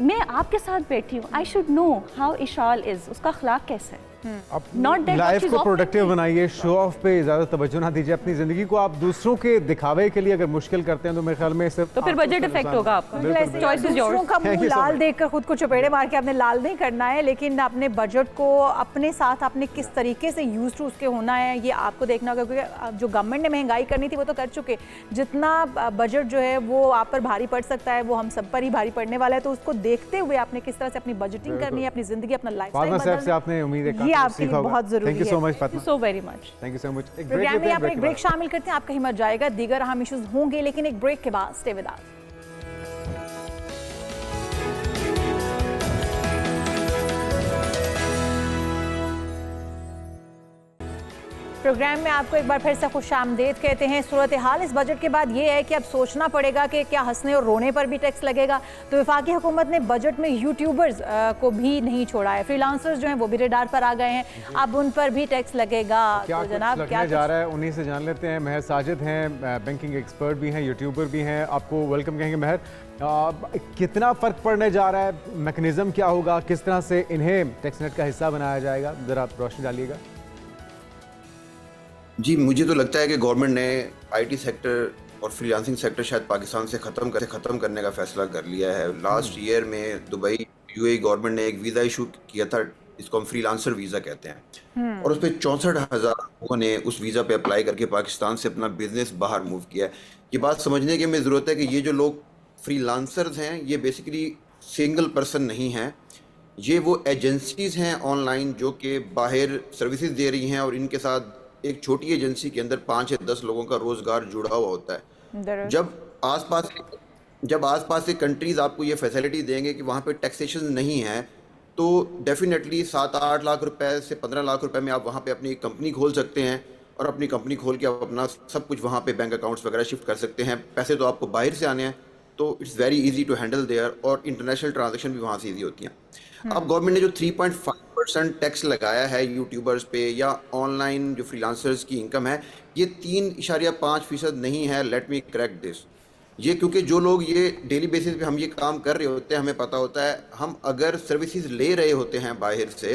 मैं आपके साथ बैठी हूँ, I should know how Ishal is, उसका अखलाक कैसा है। Not that life much is को off प्रोडक्टिव limits. बनाइए, शो ऑफ पे ज़्यादा तवज्जो ना दीजिए। अपनी ज़िंदगी को आप दूसरों के दिखावे के लिए अगर मुश्किल करते हैं तो मेरे ख्याल में सिर्फ तो फिर आपको बजट उसका इफेक्ट नुकसान होगा है। आपका। बिल्कुल, बिल्कुल। Choice is yours. दूसरों का Thank मुंह you so लाल much. देखकर खुद को चपेड़े मार के आपने लाल नहीं करना है, लेकिन अपने बजट को अपने साथ आपने किस तरीके से यूज टू उसके होना है, ये आपको देखना होगा। क्योंकि जो गवर्नमेंट ने महंगाई करनी थी वो तो कर चुके, जितना बजट जो है वो आप पर भारी पड़ सकता है वो हम सब पर ही भारी पड़ने वाला है। तो उसको देखते हुए आपने किस तरह से अपनी बजटिंग करनी है, अपनी जिंदगी, अपना फातिमा लाइफस्टाइल साहब से आपने उम्मीद है ये काफी कुछ आपके लिए सीखा होगा। बहुत जरूरी थैंक यू है। So much Fatima, so very much. Thank you so much. एक ब्रेक प्रोग्राम में लेते हैं, यहाँ पर एक के ब्रेक बाद। शामिल करते हैं, आप कहीं मत जाएगा, दीगर अहम इश्यूज होंगे, लेकिन एक ब्रेक के बाद स्टे विद अस। प्रोग्राम में आपको एक बार फिर से खुशामदीद कहते हैं। सूरत हाल इस बजट के बाद ये है कि अब सोचना पड़ेगा कि क्या हंसने और रोने पर भी टैक्स लगेगा। तो वफाकी हुकूमत ने बजट में यूट्यूबर्स को भी नहीं छोड़ा है, फ्रीलांसर्स जो हैं वो भी रेडार पर आ गए हैं, अब उन पर भी टैक्स लगेगा। क्या तो कुछ जनाब लगने जा रहा है उन्हीं से जान लेते हैं। महर साजिद हैं, बैंकिंग एक्सपर्ट भी हैं, यूट्यूबर भी हैं, आपको वेलकम कहेंगे। महर, कितना फ़र्क पड़ने जा रहा है, मैकेनिज़्म क्या होगा, किस तरह से इन्हें टैक्स नेट का हिस्सा बनाया जाएगा, ज़रा आप रोशनी डालिएगा। जी, मुझे तो लगता है कि गवर्नमेंट ने आईटी सेक्टर और फ्रीलांसिंग सेक्टर शायद पाकिस्तान से ख़त्म करने का फैसला कर लिया है। लास्ट ईयर में दुबई यूएई गवर्नमेंट ने एक वीज़ा इशू किया था, इसको हम फ्रीलांसर वीज़ा कहते हैं, और उस पर 64,000 लोगों ने उस वीज़ा पे अप्लाई करके पाकिस्तान से अपना बिजनेस बाहर मूव किया है। ये बात समझने की हमें ज़रूरत है कि ये जो लोग फ्रीलांसर्स हैं ये बेसिकली सिंगल पर्सन नहीं हैं, ये वो एजेंसीज़ हैं ऑनलाइन जो कि बाहर सर्विसेज दे रही हैं, और इनके साथ एक छोटी एजेंसी के अंदर 5 या 10 लोगों का रोज़गार जुड़ा हुआ होता है। जब आसपास के कंट्रीज़ आपको ये फैसिलिटी देंगे कि वहाँ पे टैक्सेशन नहीं है, तो डेफिनेटली 7-8 लाख रुपए से 15 लाख रुपए में आप वहाँ पे अपनी कंपनी खोल सकते हैं, और अपनी कंपनी खोल के आप अपना सब कुछ वहाँ पे बैंक अकाउंट्स वगैरह शिफ्ट कर सकते हैं। पैसे तो आपको बाहर से आने हैं, तो it's very easy to handle there, और इंटरनेशनल ट्रांजैक्शन भी वहाँ से इजी होती हैं। अब गवर्नमेंट ने जो 3.5% टैक्स लगाया है यूट्यूबर्स पे या ऑनलाइन जो फ्रीलांसर्स की इनकम है, ये 3.5% नहीं है। Let me correct this. ये क्योंकि जो लोग ये डेली बेसिस पे हम ये काम कर रहे होते हैं, हमें पता होता है हम अगर सर्विसेज ले रहे होते हैं बाहर से,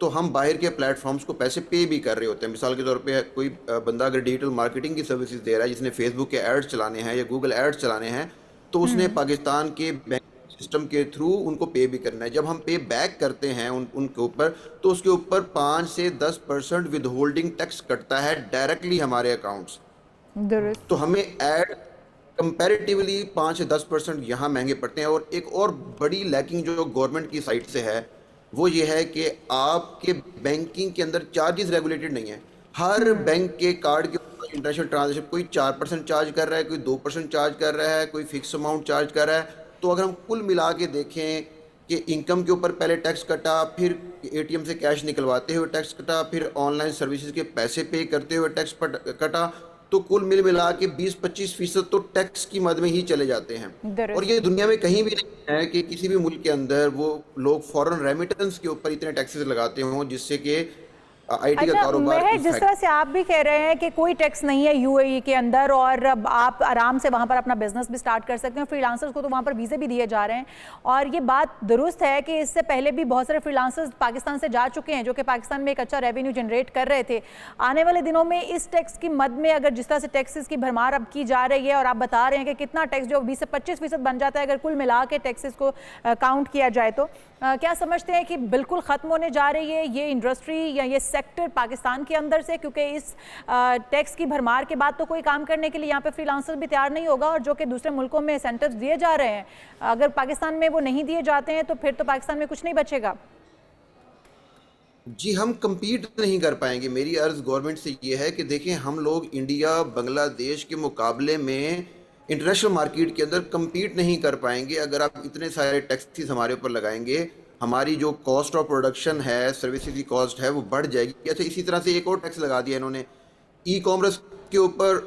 तो हम बाहर के प्लेटफॉर्म्स को पैसे पे भी कर रहे होते हैं। मिसाल के तौर पे कोई बंदा अगर डिजिटल मार्केटिंग की सर्विसेज दे रहा है, जिसने फेसबुक के एड्स चलाने हैं या गूगल एड्स चलाने हैं, तो उसने पाकिस्तान के बैंक सिस्टम के थ्रू उनको पे भी करना है। जब हम पे बैक करते हैं उनके ऊपर, तो उसके ऊपर 5 से 10% विद होल्डिंग टैक्स कटता है डायरेक्टली हमारे अकाउंट्स। तो हमें ऐड कंपैरेटिवली 5 से 10% यहाँ महंगे पड़ते हैं। और एक और बड़ी लैकिंग जो गवर्नमेंट की साइड से है, वो ये है कि आपके बैंकिंग के अंदर चार्जेस रेगुलेटेड नहीं है। हर बैंक के कार्ड के ऊपर इंटरनेशनल ट्रांजैक्शन कोई 4% चार्ज कर रहा है, कोई 2% चार्ज कर रहा है, कोई फिक्स अमाउंट चार्ज कर रहा है। तो अगर हम कुल मिला के देखें कि इनकम के ऊपर पहले टैक्स कटा, फिर एटीएम से कैश निकलवाते हुए टैक्स कटा, फिर ऑनलाइन सर्विसेज के पैसे पे करते हुए टैक्स कटा, तो कुल मिला के 20-25% तो टैक्स की मद में ही चले जाते हैं। और ये दुनिया में कहीं भी नहीं है कि किसी भी मुल्क के अंदर वो लोग फॉरेन रेमिटेंस के ऊपर इतने टैक्सेस लगाते हों जिससे कि आईटी का कारोबार। जिस तरह से आप भी कह रहे हैं कि कोई टैक्स नहीं है यूएई के अंदर और आप आराम से वहां पर अपना बिजनेस भी स्टार्ट कर सकते हैं, फ्रीलांसर्स को तो वहां पर वीज़े भी दिए जा रहे हैं, और ये बात दुरुस्त है कि इससे पहले भी बहुत सारे फ्रीलांसर्स पाकिस्तान से जा चुके हैं जो कि पाकिस्तान में एक अच्छा रेवेन्यू जनरेट कर रहे थे। आने वाले दिनों में इस टैक्स की मद में अगर जिस तरह से टैक्सेस की भरमार अब की जा रही है, और आप बता रहे हैं कि कितना टैक्स जो 20 से 25% बन जाता है अगर कुल मिला के टैक्सेस को काउंट किया जाए, तो क्या समझते हैं कि बिल्कुल ख़त्म होने जा रही है ये इंडस्ट्री या ये सेक्टर पाकिस्तान के अंदर से? क्योंकि इस टैक्स की भरमार के बाद तो कोई काम करने के लिए यहाँ पे फ्रीलांसर भी तैयार नहीं होगा, और जो कि दूसरे मुल्कों में सेंटर्स दिए जा रहे हैं, अगर पाकिस्तान में वो नहीं दिए जाते हैं तो फिर तो पाकिस्तान में कुछ नहीं बचेगा। जी, हम compete नहीं कर पाएंगे। मेरी अर्ज गवर्नमेंट से ये है कि देखें, हम लोग इंडिया बांग्लादेश के मुकाबले में इंटरनेशनल मार्केट के अंदर compete नहीं कर पाएंगे अगर आप इतने सारे टैक्सेस हमारे ऊपर लगाएंगे। हमारी जो कॉस्ट ऑफ प्रोडक्शन है, सर्विसेज की कॉस्ट है, वो बढ़ जाएगी। अच्छा, इसी तरह से एक और टैक्स लगा दिया इन्होंने ई कॉमर्स के ऊपर,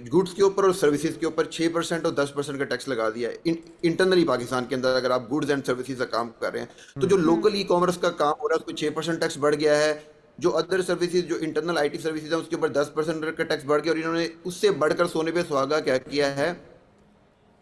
गुड्स के ऊपर और सर्विसेज के ऊपर 6% और 10% का टैक्स लगा दिया है इंटरनली पाकिस्तान के अंदर। अगर आप गुड्स एंड सर्विसेज का काम कर रहे हैं, तो जो लोकल ई कॉमर्स का काम हो रहा है उसको 6% टैक्स बढ़ गया है। जो अदर सर्विसेज, जो इंटरनल आईटी सर्विसेज है, उसके ऊपर 10% का टैक्स बढ़ गया। और इन्होंने उससे बढ़कर सोने पे सुहागा क्या किया है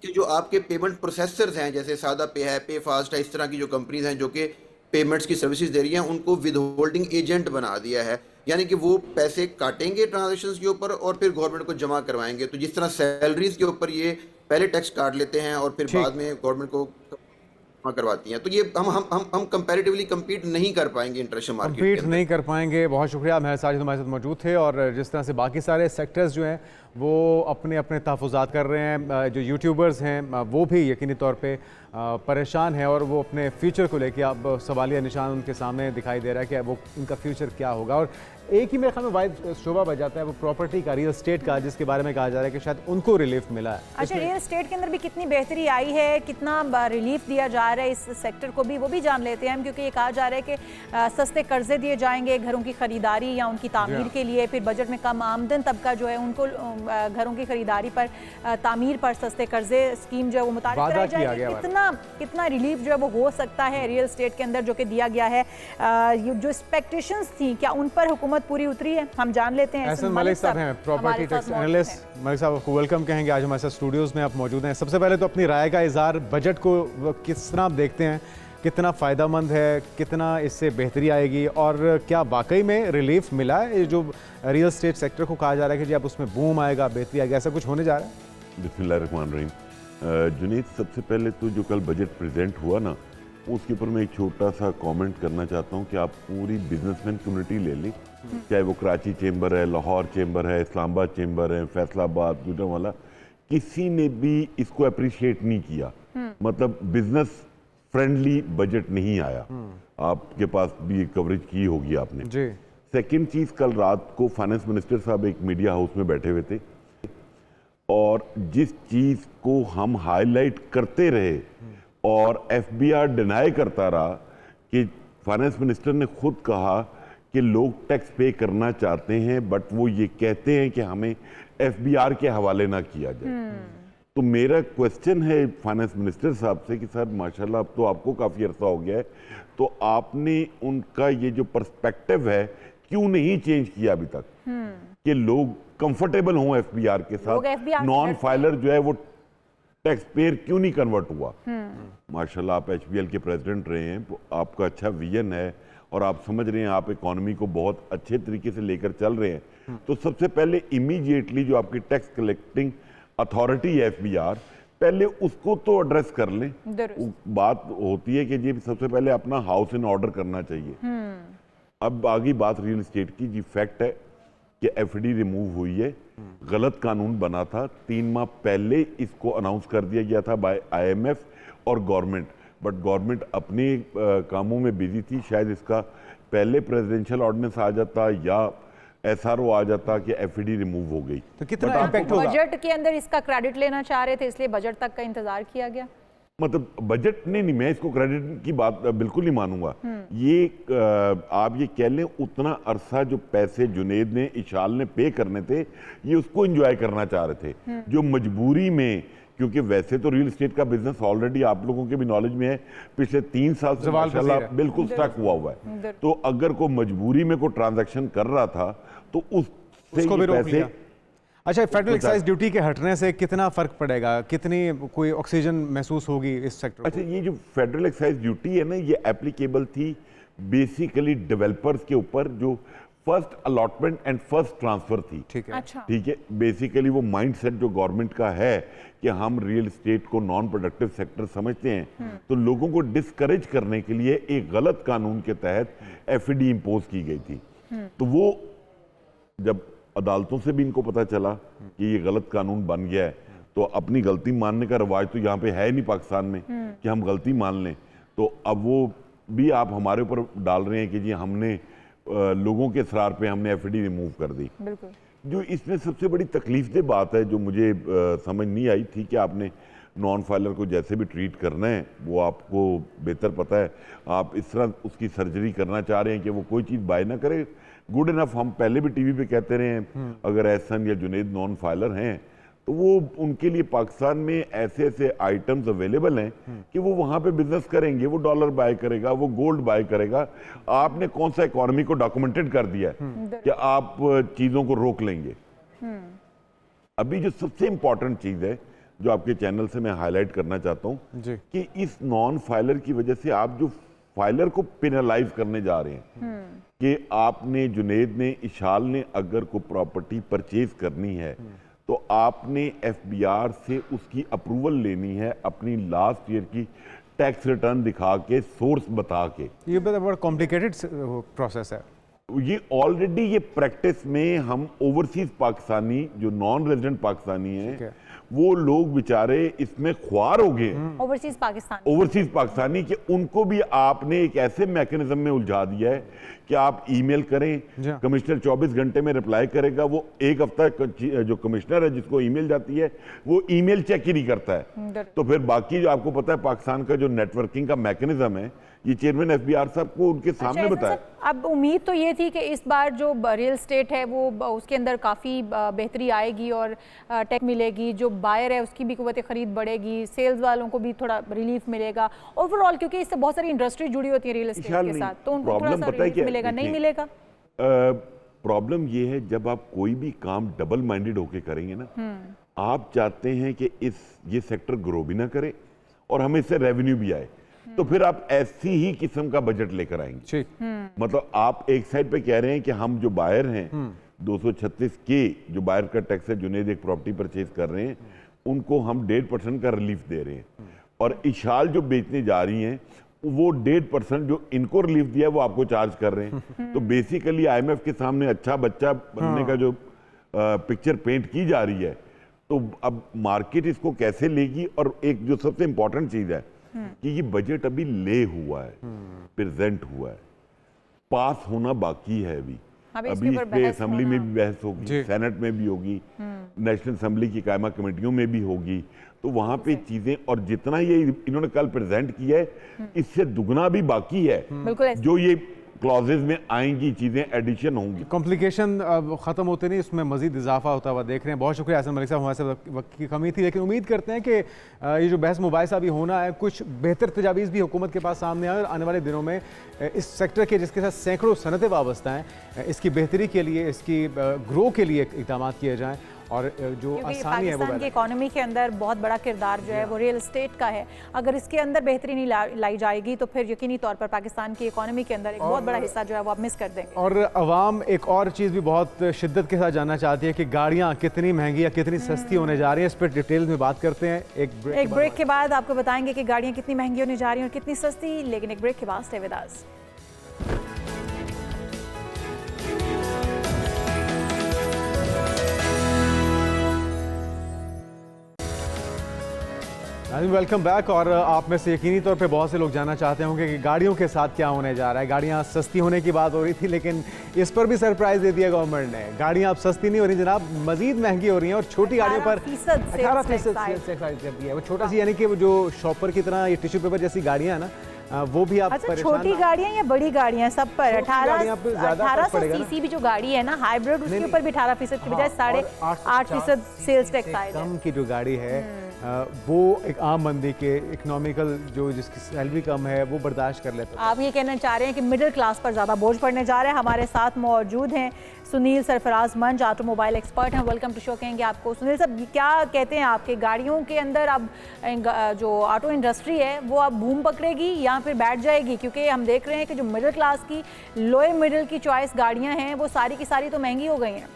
कि जो आपके पेमेंट प्रोसेसर्स हैं, जैसे सादा पे है, पे फास्ट है, इस तरह की जो कंपनीज हैं जो कि पेमेंट्स की सर्विसेज दे रही हैं, उनको विद होल्डिंग एजेंट बना दिया है। यानी कि वो पैसे काटेंगे ट्रांजैक्शंस के ऊपर और फिर गवर्नमेंट को जमा करवाएंगे। तो जिस तरह सैलरीज के ऊपर ये पहले टैक्स काट लेते हैं और फिर बाद में गवर्नमेंट को जमा करवाती हैं, तो ये हम कंपैरेटिवली कम्पीट नहीं कर पाएंगे इंटरनेशनल मार्केट में। कम्पीट नहीं कर पाएंगे। बहुत शुक्रिया, मेहर साजिद हमारे साथ मौजूद थे। और जिस तरह से बाकी सारे सेक्टर्स जो हैं वो अपने अपने तहफ़्फ़ुज़ात कर रहे हैं, जो यूट्यूबर्स हैं वो भी यकीनी तौर पे परेशान हैं और वो अपने फ्यूचर को लेके अब सवालिया निशान उनके सामने दिखाई दे रहा है कि वो उनका फ्यूचर क्या होगा। और एक ही मेरे ख्याल में वाइड शोभा बच जाता है वो प्रॉपर्टी का, रियल एस्टेट का, जिसके बारे में कहा जा रहा है कि शायद उनको रिलीफ मिला है। अच्छा, रियल एस्टेट के अंदर भी कितनी बेहतरी आई है, कितना रिलीफ दिया जा रहा है इस सेक्टर को भी, वो भी जान लेते हैं हम। क्योंकि ये कहा जा रहा है कि सस्ते कर्जे दिए जाएंगे घरों की खरीदारी या उनकी तामीर के लिए। फिर बजट में कम आमदन तबका जो है उनको घरों की खरीदारी पर, तामीर पर सस्ते कर्जे स्कीम जो है वो मुतारिफ कराई जाएगी। कितना रिलीफ जो है वो हो सकता है रियल एस्टेट के अंदर जो कि दिया गया है। जो एक्सपेक्टेशंस थी, क्या उन पर हुकूमत पूरी उतरी है? हम जान लेते हैं। एहसन मलिक साहब हैं, प्रॉपर्टी टैक्स एनालिस्ट। मलिक साहब आपको वेलकम कहेंगे, आज हमारे साथ स्टूडियोज़ में आप मौजूद हैं। सबसे पहले तो अपनी राय का इज़हार, बजट को किस तरह आप देखते हैं, कितना फ़ायदेमंद है, कितना इससे बेहतरी आएगी, और क्या वाकई में रिलीफ मिला है? जो रियल एस्टेट सेक्टर को कहा जा रहा है कि जी अब उसमें बूम आएगा, बेहतरी आएगी, ऐसा कुछ होने जा रहा है? बिस्मिल्लाहिर्रहमानिर्रहीम। जुनीद, सबसे पहले तो जो कल बजट प्रेजेंट हुआ ना, उसके ऊपर मैं एक छोटा सा कमेंट करना चाहता हूँ कि आप पूरी बिजनेसमैन कम्युनिटी ले लें, चाहे वो कराची चेंबर है, लाहौर चेंबर है, इस्लामाबाद चेंबर है, फैसलाबाद, गुजरांवाला, किसी ने भी इसको अप्रिशिएट नहीं किया। मतलब बिजनेस फ्रेंडली बजट नहीं आया। आपके पास भी कवरेज की होगी आपने जी। सेकंड चीज, कल रात को फाइनेंस मिनिस्टर साहब एक मीडिया हाउस में बैठे हुए थे और जिस चीज को हम हाईलाइट करते रहे और एफबीआर डिनाई करता रहा कि फाइनेंस मिनिस्टर ने खुद कहा कि लोग टैक्स पे करना चाहते हैं बट वो ये कहते हैं कि हमें एफबीआर के हवाले ना किया जाए। तो मेरा क्वेश्चन है फाइनेंस मिनिस्टर साहब से कि सर माशाल्लाह अब तो आपको काफ़ी अरसा हो गया है, तो आपने उनका ये जो पर्सपेक्टिव है क्यों नहीं चेंज किया अभी तक कि लोग कंफर्टेबल हों एफबीआर के साथ, नॉन फाइलर जो है वो टैक्स पेयर क्यों नहीं कन्वर्ट हुआ। माशाल्लाह आप एचबीएल के प्रेसिडेंट रहे हैं, आपका अच्छा विजन है और आप समझ रहे हैं, आप इकोनॉमी को बहुत अच्छे तरीके से लेकर चल रहे हैं। तो सबसे पहले इमीडिएटली जो आपकी टैक्स कलेक्टिंग अथॉरिटी है एफबीआर, पहले उसको तो एड्रेस कर लें। बात होती है कि जी सबसे पहले अपना हाउस इन ऑर्डर करना चाहिए। अब आगे बात रियल एस्टेट की। जी फैक्ट है कि एफडी रिमूव हुई है, गलत कानून बना था, 3 माह पहले इसको अनाउंस कर दिया गया था बाय आईएमएफ और गवर्नमेंट, बट गवर्नमेंट अपने कामों में बिजी थी। शायद इसका पहले प्रेसिडेंशियल ऑर्डिनेंस आ जाता या एसआरओ आ जाता कि एफडी रिमूव हो गई। तो कितना इम्पैक्ट होगा? बजट के अंदर इसका क्रेडिट लेना चाह रहे थे इसलिए बजट तक का इंतजार किया गया। मतलब बजट नहीं, मैं इसको क्रेडिट की बात बिल्कुल नहीं मानूंगा। ये आप ये कह लें उतना अरसा जो पैसे जुनेद ने, इशाल ने पे करने थे, ये उसको एंजॉय करना चाह रहे थे जो मजबूरी में, क्योंकि वैसे तो रियल एस्टेट का बिजनेस ऑलरेडी आप लोगों के भी नॉलेज में है, पिछले 3 साल से माशाल्लाह बिल्कुल स्टक हुआ है। तो अगर कोई मजबूरी में कोई ट्रांजैक्शन कर रहा था तो उसको भी रोक लिया। अच्छा, फेडरल एक्साइज ड्यूटी के हटने से कितना फर्क पड़ेगा, कितनी कोई ऑक्सीजन महसूस होगी इस सेक्टर को? अच्छा, ये जो फेडरल एक्साइज ड्यूटी है ना, ये एप्लीकेबल थी बेसिकली डेवलपर्स के ऊपर जो first allotment and first transfer थी। ठीक है, अच्छा। ठीक है, बेसिकली वो माइंडसेट जो गवर्नमेंट का है कि हम रियल एस्टेट को नॉन प्रोडक्टिव सेक्टर समझते हैं, तो लोगों को डिस्करेज करने के लिए एक गलत कानून के तहत एफडी इंपोज की गई थी। तो वो जब अदालतों से भी इनको पता चला कि ये गलत कानून बन गया है, तो अपनी गलती मानने का रवाज तो यहाँ पे है नहीं पाकिस्तान में कि हम गलती मान लें। तो अब वो भी आप हमारे ऊपर डाल रहे हैं कि जी हमने लोगों के इसरार पे हमने एफडी रिमूव कर दी। बिल्कुल। जो इसमें सबसे बड़ी तकलीफदेह बात है जो मुझे समझ नहीं आई थी कि आपने नॉन फाइलर को जैसे भी ट्रीट करना है वो आपको बेहतर पता है, आप इस तरह उसकी सर्जरी करना चाह रहे हैं कि वो कोई चीज़ बाय ना करे। गुड इनफ, हम पहले भी टीवी पे कहते रहे हैं अगर एहसन या जुनेद नॉन फाइलर हैं तो वो उनके लिए पाकिस्तान में ऐसे ऐसे आइटम्स अवेलेबल हैं कि वो वहाँ पे बिजनेस करेंगे, वो डॉलर बाय करेगा, वो गोल्ड बाय करेगा। आपने कौन सा इकोनॉमी को डॉक्यूमेंटेड कर दिया है कि आप चीज़ों को रोक लेंगे। अभी जो सबसे इंपॉर्टेंट चीज़ है जो आपके चैनल से मैं हाईलाइट करना चाहता हूँ कि इस नॉन फाइलर की वजह से आप जो फाइलर को पेनलाइज करने जा रहे हैं कि आपने, जुनेद ने, इशाल ने अगर कोई प्रॉपर्टी परचेज करनी है तो आपने एफबीआर से उसकी अप्रूवल लेनी है अपनी लास्ट ईयर की टैक्स रिटर्न दिखा के, सोर्स बता के। ये बड़ा कॉम्प्लिकेटेड प्रोसेस है। ये ऑलरेडी ये प्रैक्टिस में हम ओवरसीज पाकिस्तानी जो नॉन रेजिडेंट पाकिस्तानी हैं वो लोग बेचारे इसमें ख्वार हो गए, ओवरसीज पाकिस्तानी के उनको भी आपने एक ऐसे मैकेनिज्म में उलझा दिया है कि आप ईमेल करें, कमिश्नर 24 घंटे में रिप्लाई करेगा। वो एक हफ्ता जो कमिश्नर है जिसको ईमेल जाती है वो ईमेल चेक ही नहीं करता है। तो फिर बाकी जो आपको पता है पाकिस्तान का जो नेटवर्किंग का मैकेनिज्म है, ये चेयरमैन एफबीआर साहब को उनके सामने बताया। अब उम्मीद तो ये थी कि इस बार जो रियल एस्टेट है वो उसके अंदर काफ़ी बेहतरी आएगी और टेक मिलेगी, जो बायर है उसकी भी कुव्वत खरीद बढ़ेगी, सेल्स वालों को भी थोड़ा रिलीफ मिलेगा ओवरऑल, क्योंकि इससे बहुत सारी इंडस्ट्री जुड़ी होती है रियल एस्टेट के साथ, तो उनको थोड़ा सा रिलीफ मिलेगा। नहीं मिलेगा? प्रॉब्लम ये है जब आप कोई भी काम डबल माइंडेड होके करेंगे ना, आप चाहते हैं कि ये सेक्टर ग्रो भी ना करे और हमें इससे रेवेन्यू भी आए, तो फिर आप ऐसी ही किस्म का बजट लेकर आएंगे। मतलब आप एक साइड पे कह रहे हैं कि हम जो बायर हैं 236 के जो बायर का टैक्स है, जुनेद एक प्रॉपर्टी परचेज कर रहे हैं उनको हम 1.5% का रिलीफ दे रहे हैं, और इशाल जो बेचने जा रही हैं वो 1.5% जो इनको रिलीफ दिया है वो आपको चार्ज कर रहे हैं। तो बेसिकली IMF के सामने अच्छा बच्चा बनने का जो पिक्चर पेंट की जा रही है, तो अब मार्केट इसको कैसे लेगी। और एक जो सबसे इंपॉर्टेंट चीज है कि ये बजट अभी ले हुआ है, प्रेजेंट हुआ है, पास होना बाकी है अभी इसके ऊपर इस पे बहस असेंबली में भी बहस होगी, जी। सेनेट में भी होगी, नेशनल असेंबली की कायमा कमेटियों में भी होगी। तो वहां पे चीजें, और जितना ये इन्होंने कल प्रेजेंट किया है इससे दुगना भी बाकी है बिल्कुल ऐसे। जो ये क्लॉजेज में आएंगी, चीजें एडिशन होंगी। कॉम्प्लिकेशन खत्म होते नहीं, उसमें मजीद इजाफा होता हुआ देख रहे हैं। बहुत शुक्रिया हसन मलिक साहब, हमारे साथ वक्त की कमी थी, लेकिन उम्मीद करते हैं कि ये जो बहस मुबाहिसा अभी होना है, कुछ बेहतर तजावीज़ भी हुकूमत के पास सामने आए और आने वाले दिनों में इस सेक्टर के जिसके साथ सैकड़ों सनतें वाबस्ता हैं, इसकी बेहतरी के लिए, इसकी ग्रो के लिए इक़दाम किए जाएँ और जो क्योंकि आसानी है वो पाकिस्तान की इकोनॉमी के अंदर बहुत बड़ा किरदार जो है वो रियल एस्टेट का है। अगर इसके अंदर बेहतरी नहीं लाई जाएगी तो फिर यकीनी तौर पर पाकिस्तान की इकोनॉमी के अंदर एक बहुत बड़ा हिस्सा जो है वो आप मिस कर देंगे। और अवाम एक और चीज़ भी बहुत शिद्दत के साथ जानना चाहती है कि गाड़ियाँ कितनी महंगी या कितनी सस्ती होने जा रही हैं। इस पर डिटेल में बात करते हैं एक ब्रेक के बाद आपको बताएंगे कि गाड़ियाँ कितनी महंगी होने जा रही हैं और कितनी सस्ती, लेकिन एक ब्रेक के बाद stay with us. Welcome back. और आप में से यकीनी तौर पे बहुत से लोग जानना चाहते होंगे कि गाड़ियों के साथ क्या होने जा रहा है। गाड़ियाँ सस्ती होने की बात हो रही थी, लेकिन इस पर भी सरप्राइज दे दिया गवर्नमेंट ने। गाड़ियाँ अब सस्ती नहीं हो रही जनाब, मजीद महंगी हो रही हैं और छोटी गाड़ियों पर 18% सेल्स एक्साइज कर दिया है। वो छोटा सी, यानी कि वो जो शॉपर की तरह ये टिश्यू पेपर जैसी गाड़ियाँ हैं ना, वो भी आप अच्छा, छोटी गाड़ियाँ या बड़ी गाड़ियाँ सब पर 1800 सीसी भी जो गाड़ी है ना हाइब्रिड, उसके ऊपर भी 18% की बजाय 8.5% सेल्स टैक्स आएगा। कम की जो गाड़ी है वो एक आम बंदी के इकोनॉमिकल जो जिसकी सैलरी कम है वो बर्दाश्त कर लेता है। आप ये कहना चाह रहे हैं कि मिडिल क्लास पर ज़्यादा बोझ पड़ने जा रहा है। हमारे साथ मौजूद हैं सुनील सरफराज मंच, ऑटोमोबाइल एक्सपर्ट हैं। वेलकम टू शो कहेंगे आपको। सुनील साहब, क्या कहते हैं आपके गाड़ियों के अंदर अब जो ऑटो इंडस्ट्री है वो अब बूम पकड़ेगी या फिर बैठ जाएगी? क्योंकि हम देख रहे हैं कि जो मिडिल क्लास की, लोअर मिडिल की चॉइस गाड़ियाँ हैं वो सारी की सारी तो महंगी हो गई हैं।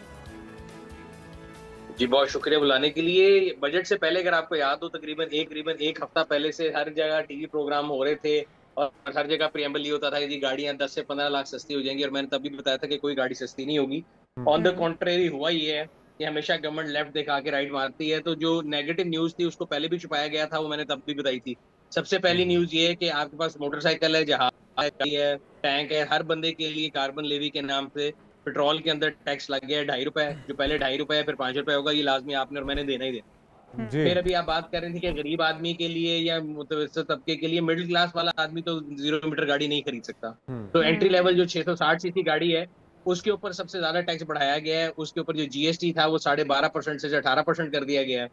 जी, बहुत शुक्रिया बुलाने के लिए। बजट से पहले अगर आपको याद हो, तकरीबन एक हफ्ता पहले से हर जगह टीवी प्रोग्राम हो रहे थे और हर जगह प्रीएम्बल ये होता था कि जी गाड़ियां 10 से 15 लाख सस्ती हो जाएंगी, और मैंने तब भी बताया था कि कोई गाड़ी सस्ती नहीं होगी। ऑन द कॉन्ट्रेरी हुआ ये है कि हमेशा गवर्नमेंट लेफ्ट दिखा के राइट मारती है। तो जो नेगेटिव न्यूज थी उसको पहले भी छुपाया गया था, वो मैंने तब भी बताई थी। सबसे पहली न्यूज ये है कि आपके पास मोटरसाइकिल है, जहाज है, टैंक है, हर बंदे के लिए कार्बन लेवी के नाम से पेट्रोल के अंदर टैक्स लग गया है 2.5 रुपए, जो पहले 2.5 रुपए है फिर 5 रुपए होगा। ये लाजमी आपने और मैंने देना ही देना। फिर अभी आप बात कर रहे थे कि गरीब आदमी के लिए या मुतवस्सित तबके के लिए, मिडिल क्लास वाला आदमी तो 0 मीटर गाड़ी नहीं खरीद सकता। तो एंट्री लेवल जो 660 सीसी गाड़ी है उसके ऊपर सबसे ज्यादा टैक्स बढ़ाया गया है। उसके ऊपर जो जीएसटी था वो 12.5% से 18% कर दिया गया है।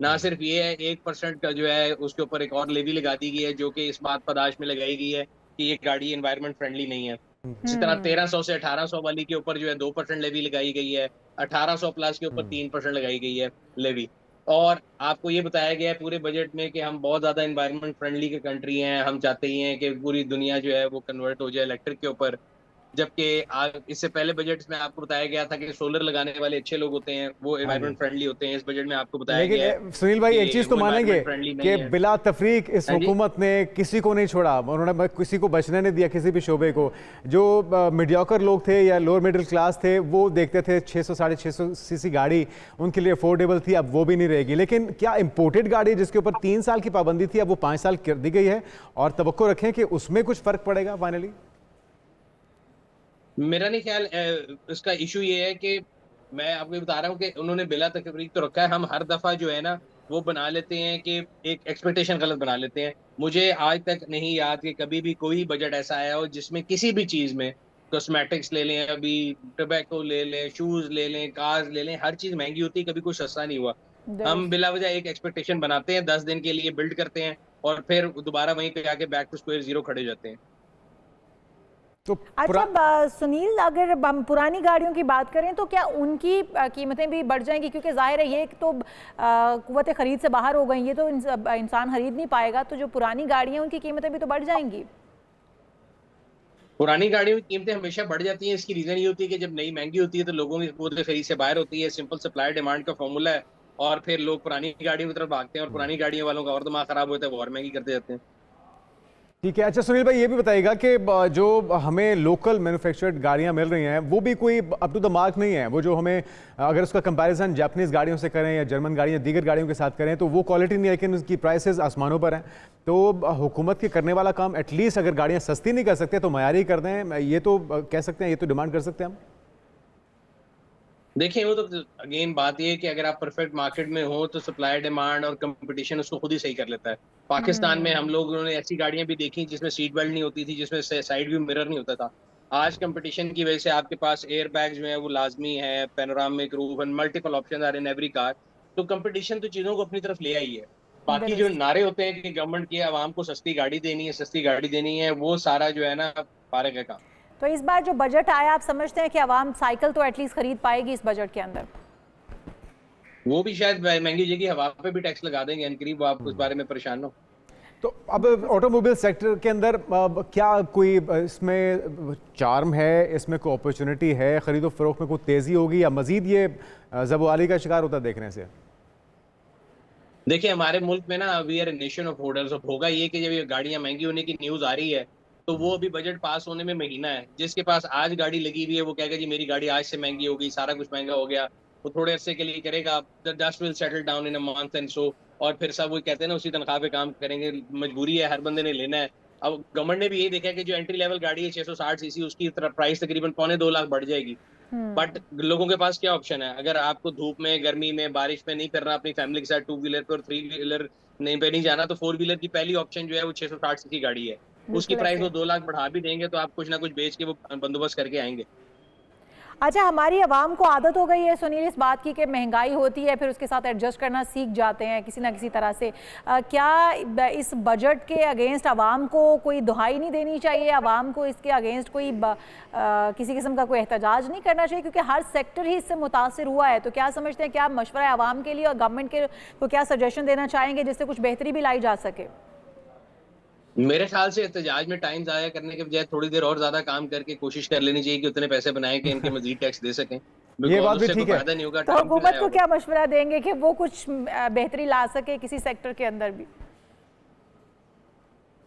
ना सिर्फ ये है, 1% का जो है उसके ऊपर एक और लेवी लगा दी गई है, जो कि इस बात पर दाश में लगाई गई है कि ये गाड़ी एनवायरमेंट फ्रेंडली नहीं है। इसी तरह 1300 से 1800 वाली के ऊपर जो है 2% लेवी लगाई गई है। 1800 प्लस के ऊपर 3% लगाई गई है लेवी। और आपको ये बताया गया है पूरे बजट में कि हम बहुत ज्यादा एनवायरमेंट फ्रेंडली की कंट्री हैं, हम चाहते ही हैं कि पूरी दुनिया जो है वो कन्वर्ट हो जाए इलेक्ट्रिक के ऊपर। जबकि इससे पहले बजट में आपको बताया गया था कि सोलर लगाने वाले अच्छे लोग होते हैं, वो एनवायरमेंट फ्रेंडली होते हैं। इस बजट में आपको बताया गया है। सुनील भाई, एक चीज तो मानेंगे कि बिला तफरीक इस हुकूमत ने किसी को नहीं छोड़ा, उन्होंने किसी को बचने नहीं दिया, किसी भी शोबे को। जो मीडियोकर लोग थे या लोअर मिडिल क्लास थे वो देखते थे 600 650 सीसी गाड़ी उनके लिए अफोर्डेबल थी, अब वो भी नहीं रहेगी। लेकिन क्या इम्पोर्टेड गाड़ी जिसके ऊपर 3 साल की पाबंदी थी अब वो 5 साल कर दी गई है, और तवक्को रखें कि उसमें कुछ फर्क पड़ेगा फाइनली? मेरा नहीं ख्याल। इसका इशू ये है कि मैं आपको बता रहा हूँ कि उन्होंने बिला तकरीक तो रखा है। हम हर दफा जो है ना वो बना लेते हैं कि एक एक्सपेक्टेशन गलत बना लेते हैं। मुझे आज तक नहीं याद कि कभी भी कोई बजट ऐसा आया हो जिसमें किसी भी चीज में, कॉस्मेटिक्स ले लें, अभी टोबैको ले लें, शूज ले लें, कार्स ले लें, हर चीज महंगी होती है, कभी कुछ सस्ता नहीं हुआ। हम बिला वजह एक एक्सपेक्टेशन बनाते हैं, 10 दिन के लिए बिल्ड करते हैं और फिर दोबारा वहीं पे आके बैक टू स्क्वायर जीरो खड़े जाते हैं। तो अच्छा सुनील, अगर हम पुरानी गाड़ियों की बात करें तो क्या उनकी कीमतें भी बढ़ जाएंगी? क्योंकि जाहिर है ये तो कुव्वत खरीद से बाहर हो गई, ये तो इंसान खरीद नहीं पाएगा, तो जो पुरानी गाड़ियां उनकी कीमतें भी तो बढ़ जाएंगी। पुरानी गाड़ियों की कीमतें हमेशा बढ़ जाती हैं। इसकी रीजन ये होती है कि जब नई महंगी होती है तो लोगों की कुव्वत खरीद से बाहर होती है। सिंपल सप्लाई डिमांड का फॉर्मूला है, और फिर लोग पुरानी गाड़ियों की तरफ भागते हैं और पुरानी गाड़ियों वालों का और दिमाग खराब होता है, वो और महंगी करते जाते हैं। ठीक है। अच्छा सुनील भाई, ये भी बताइएगा कि जो हमें लोकल मैन्युफैक्चर्ड गाड़ियां मिल रही हैं वो भी कोई अप टू द मार्क नहीं है। वो जो हमें, अगर उसका कंपैरिजन जापानीज़ गाड़ियों से करें या जर्मन गाड़ियां दीगर गाड़ियों के साथ करें तो वो क्वालिटी नहीं है, लेकिन उसकी प्राइसेस आसमानों पर हैं। तो हुकूमत के करने वाला काम एटलीस्ट अगर गाड़ियाँ सस्ती नहीं कर सकते तो मयारी कर दें, ये तो कह सकते हैं, ये तो डिमांड कर सकते हैं हम। देखिए वो तो अगेन बात ये है कि अगर आप परफेक्ट मार्केट में हो तो सप्लाई डिमांड और कंपटीशन उसको खुद ही सही कर लेता है। पाकिस्तान में हम लोगों ने ऐसी गाड़ियां भी देखी जिसमें सीट बेल्ट नहीं होती थी, जिसमें साइड व्यू मिरर नहीं होता था। आज कंपटीशन की वजह से आपके पास एयर बैग जो है वो लाजमी है, panoramic roof and multiple option are in every car. तो कंपटीशन तो चीजों को अपनी तरफ ले आई है। बाकी जो नारे होते हैं कि गवर्नमेंट की आवाम को सस्ती गाड़ी देनी है, सस्ती गाड़ी देनी है, वो सारा जो है ना फारिग है काम। तो इस बार जो बजट आया, आप समझते हैं कि आवाम साइकिल तो एटलीस्ट खरीद पाएगी इस बजट के अंदर? वो भी शायद महंगी हो जाएगी, हवा पे भी टैक्स लगा देंगे अनकरीब, आप उस बारे में परेशान हो। तो अब ऑटोमोबाइल सेक्टर के अंदर क्या कोई इसमें चार्म है, इसमें कोई अपॉर्चुनिटी है, खरीदो फरोख्त में कोई तेज़ी होगी या मजीद ये ज़बवाली का शिकार होता देखने से? देखिए हमारे मुल्क में ना we are a nation of holders. अब होगा ये कि जब ये गाड़ियां महंगी होने की न्यूज़ आ रही है तो वो अभी बजट पास होने में महीना है। जिसके पास आज गाड़ी लगी हुई है वो कहेगा जी मेरी गाड़ी आज से महंगी हो गई, सारा कुछ महंगा हो गया। वो थोड़े अरसे के लिए करेगा, the dust will settle down in a month and so, और फिर सब वो कहते हैं ना उसी तनख्वाह पे काम करेंगे। मजबूरी है, हर बंदे ने लेना है। अब गवर्नमेंट ने भी यही देखा है कि जो एंट्री लेवल गाड़ी है 660 सीसी, उसकी प्राइस तकरीबन 2.25 लाख बढ़ जाएगी। बट लोगों के पास क्या ऑप्शन है? अगर आपको धूप में, गर्मी में, बारिश में नहीं करना अपनी फैमिली के साथ 2 व्हीलर पर और 3 व्हीलर नहीं जाना, तो 4 व्हीलर की पहली ऑप्शन जो है वो 660 सीसी गाड़ी है। उसकी प्राइस वो 2 लाख बढ़ा भी देंगे तो आप कुछ ना कुछ बेच के वो बंदोबस्त करके आएंगे। अच्छा, हमारी आवाम को आदत हो गई है सुनील इस बात की कि महंगाई होती है, फिर उसके साथ एडजस्ट करना सीख जाते हैं किसी ना किसी तरह से। क्या इस बजट के अगेंस्ट आवाम को कोई दुहाई नहीं देनी चाहिए? आवाम को इसके अगेंस्ट कोई किसी किस्म का कोई एहतजाज नहीं करना चाहिए? क्योंकि हर सेक्टर ही इससे मुतासिर हुआ है। तो क्या समझते हैं, क्या मशवरा है आवाम के लिए और गवर्नमेंट के को क्या सजेशन देना चाहेंगे जिससे कुछ बेहतरी भी लाई जा सके? मेरे ख्याल से एहतजाज में टाइम ज़ाया करने के बजाय थोड़ी देर और ज्यादा काम करके कोशिश कर लेनी चाहिए कि उतने पैसे बनाएं कि इनके मजीद टैक्स दे सकें। ये बात भी ठीक है। फायदा नहीं होगा। तो हुकूमत को क्या मशवरा देंगे कि वो कुछ बेहतरी ला सके किसी सेक्टर के अंदर भी?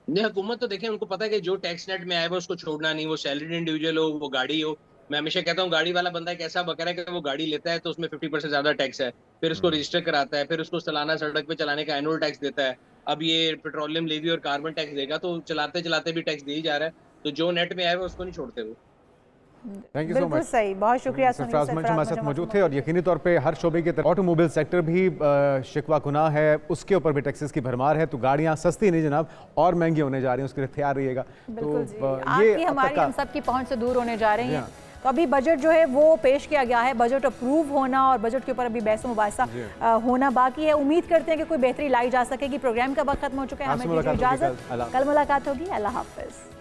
नहीं, हुकूमत तो देखें, उनको पता है कि जो टैक्स नेट में आए वो उसको छोड़ना नहीं, वो सैलरीड इंडिविजुअल हो, वो गाड़ी हो। मैं हमेशा कहता हूँ गाड़ी वाला बंदा एक ऐसा बकरा है कि वो गाड़ी लेता है तो उसमें 50% ज्यादा टैक्स है, फिर उसको रजिस्टर कराता है, फिर उसको सालाना सड़क पे चलाने का एनुअल टैक्स देता है। अब ये पेट्रोलियम लेवी और कार्बन टैक्स देगा तो चलाते चलाते भी टैक्स दे ही जा रहा है। तो जो नेट में आए वो उसको नहीं छोड़ते वो। Thank you so much. सही, बहुत शुक्रिया सुनील। सरफराज मंच हमारे साथ मौजूद थे और यकीनी तौर पे हर शोबे की तरह ऑटोमोबाइल सेक्टर भी शिकवा गुनाह है, उसके ऊपर भी टैक्सेस की भरमार है। तो गाड़ियां सस्ती नहीं जनाब, और महंगी होने जा रही हैं, उसके लिए तैयार रहिएगा। तो ये हमारी हम सब की पहुंच से दूर होने जा रही हैं। तो अभी बजट जो है वो पेश किया गया है, बजट अप्रूव होना और बजट के ऊपर अभी बहस मुबाहिसा होना बाकी है। उम्मीद करते हैं कि कोई बेहतरी लाई जा सकेगी। प्रोग्राम का वक्त खत्म हो चुका है, हमें इजाजत, कल मुलाकात होगी। अल्लाह हाफिज।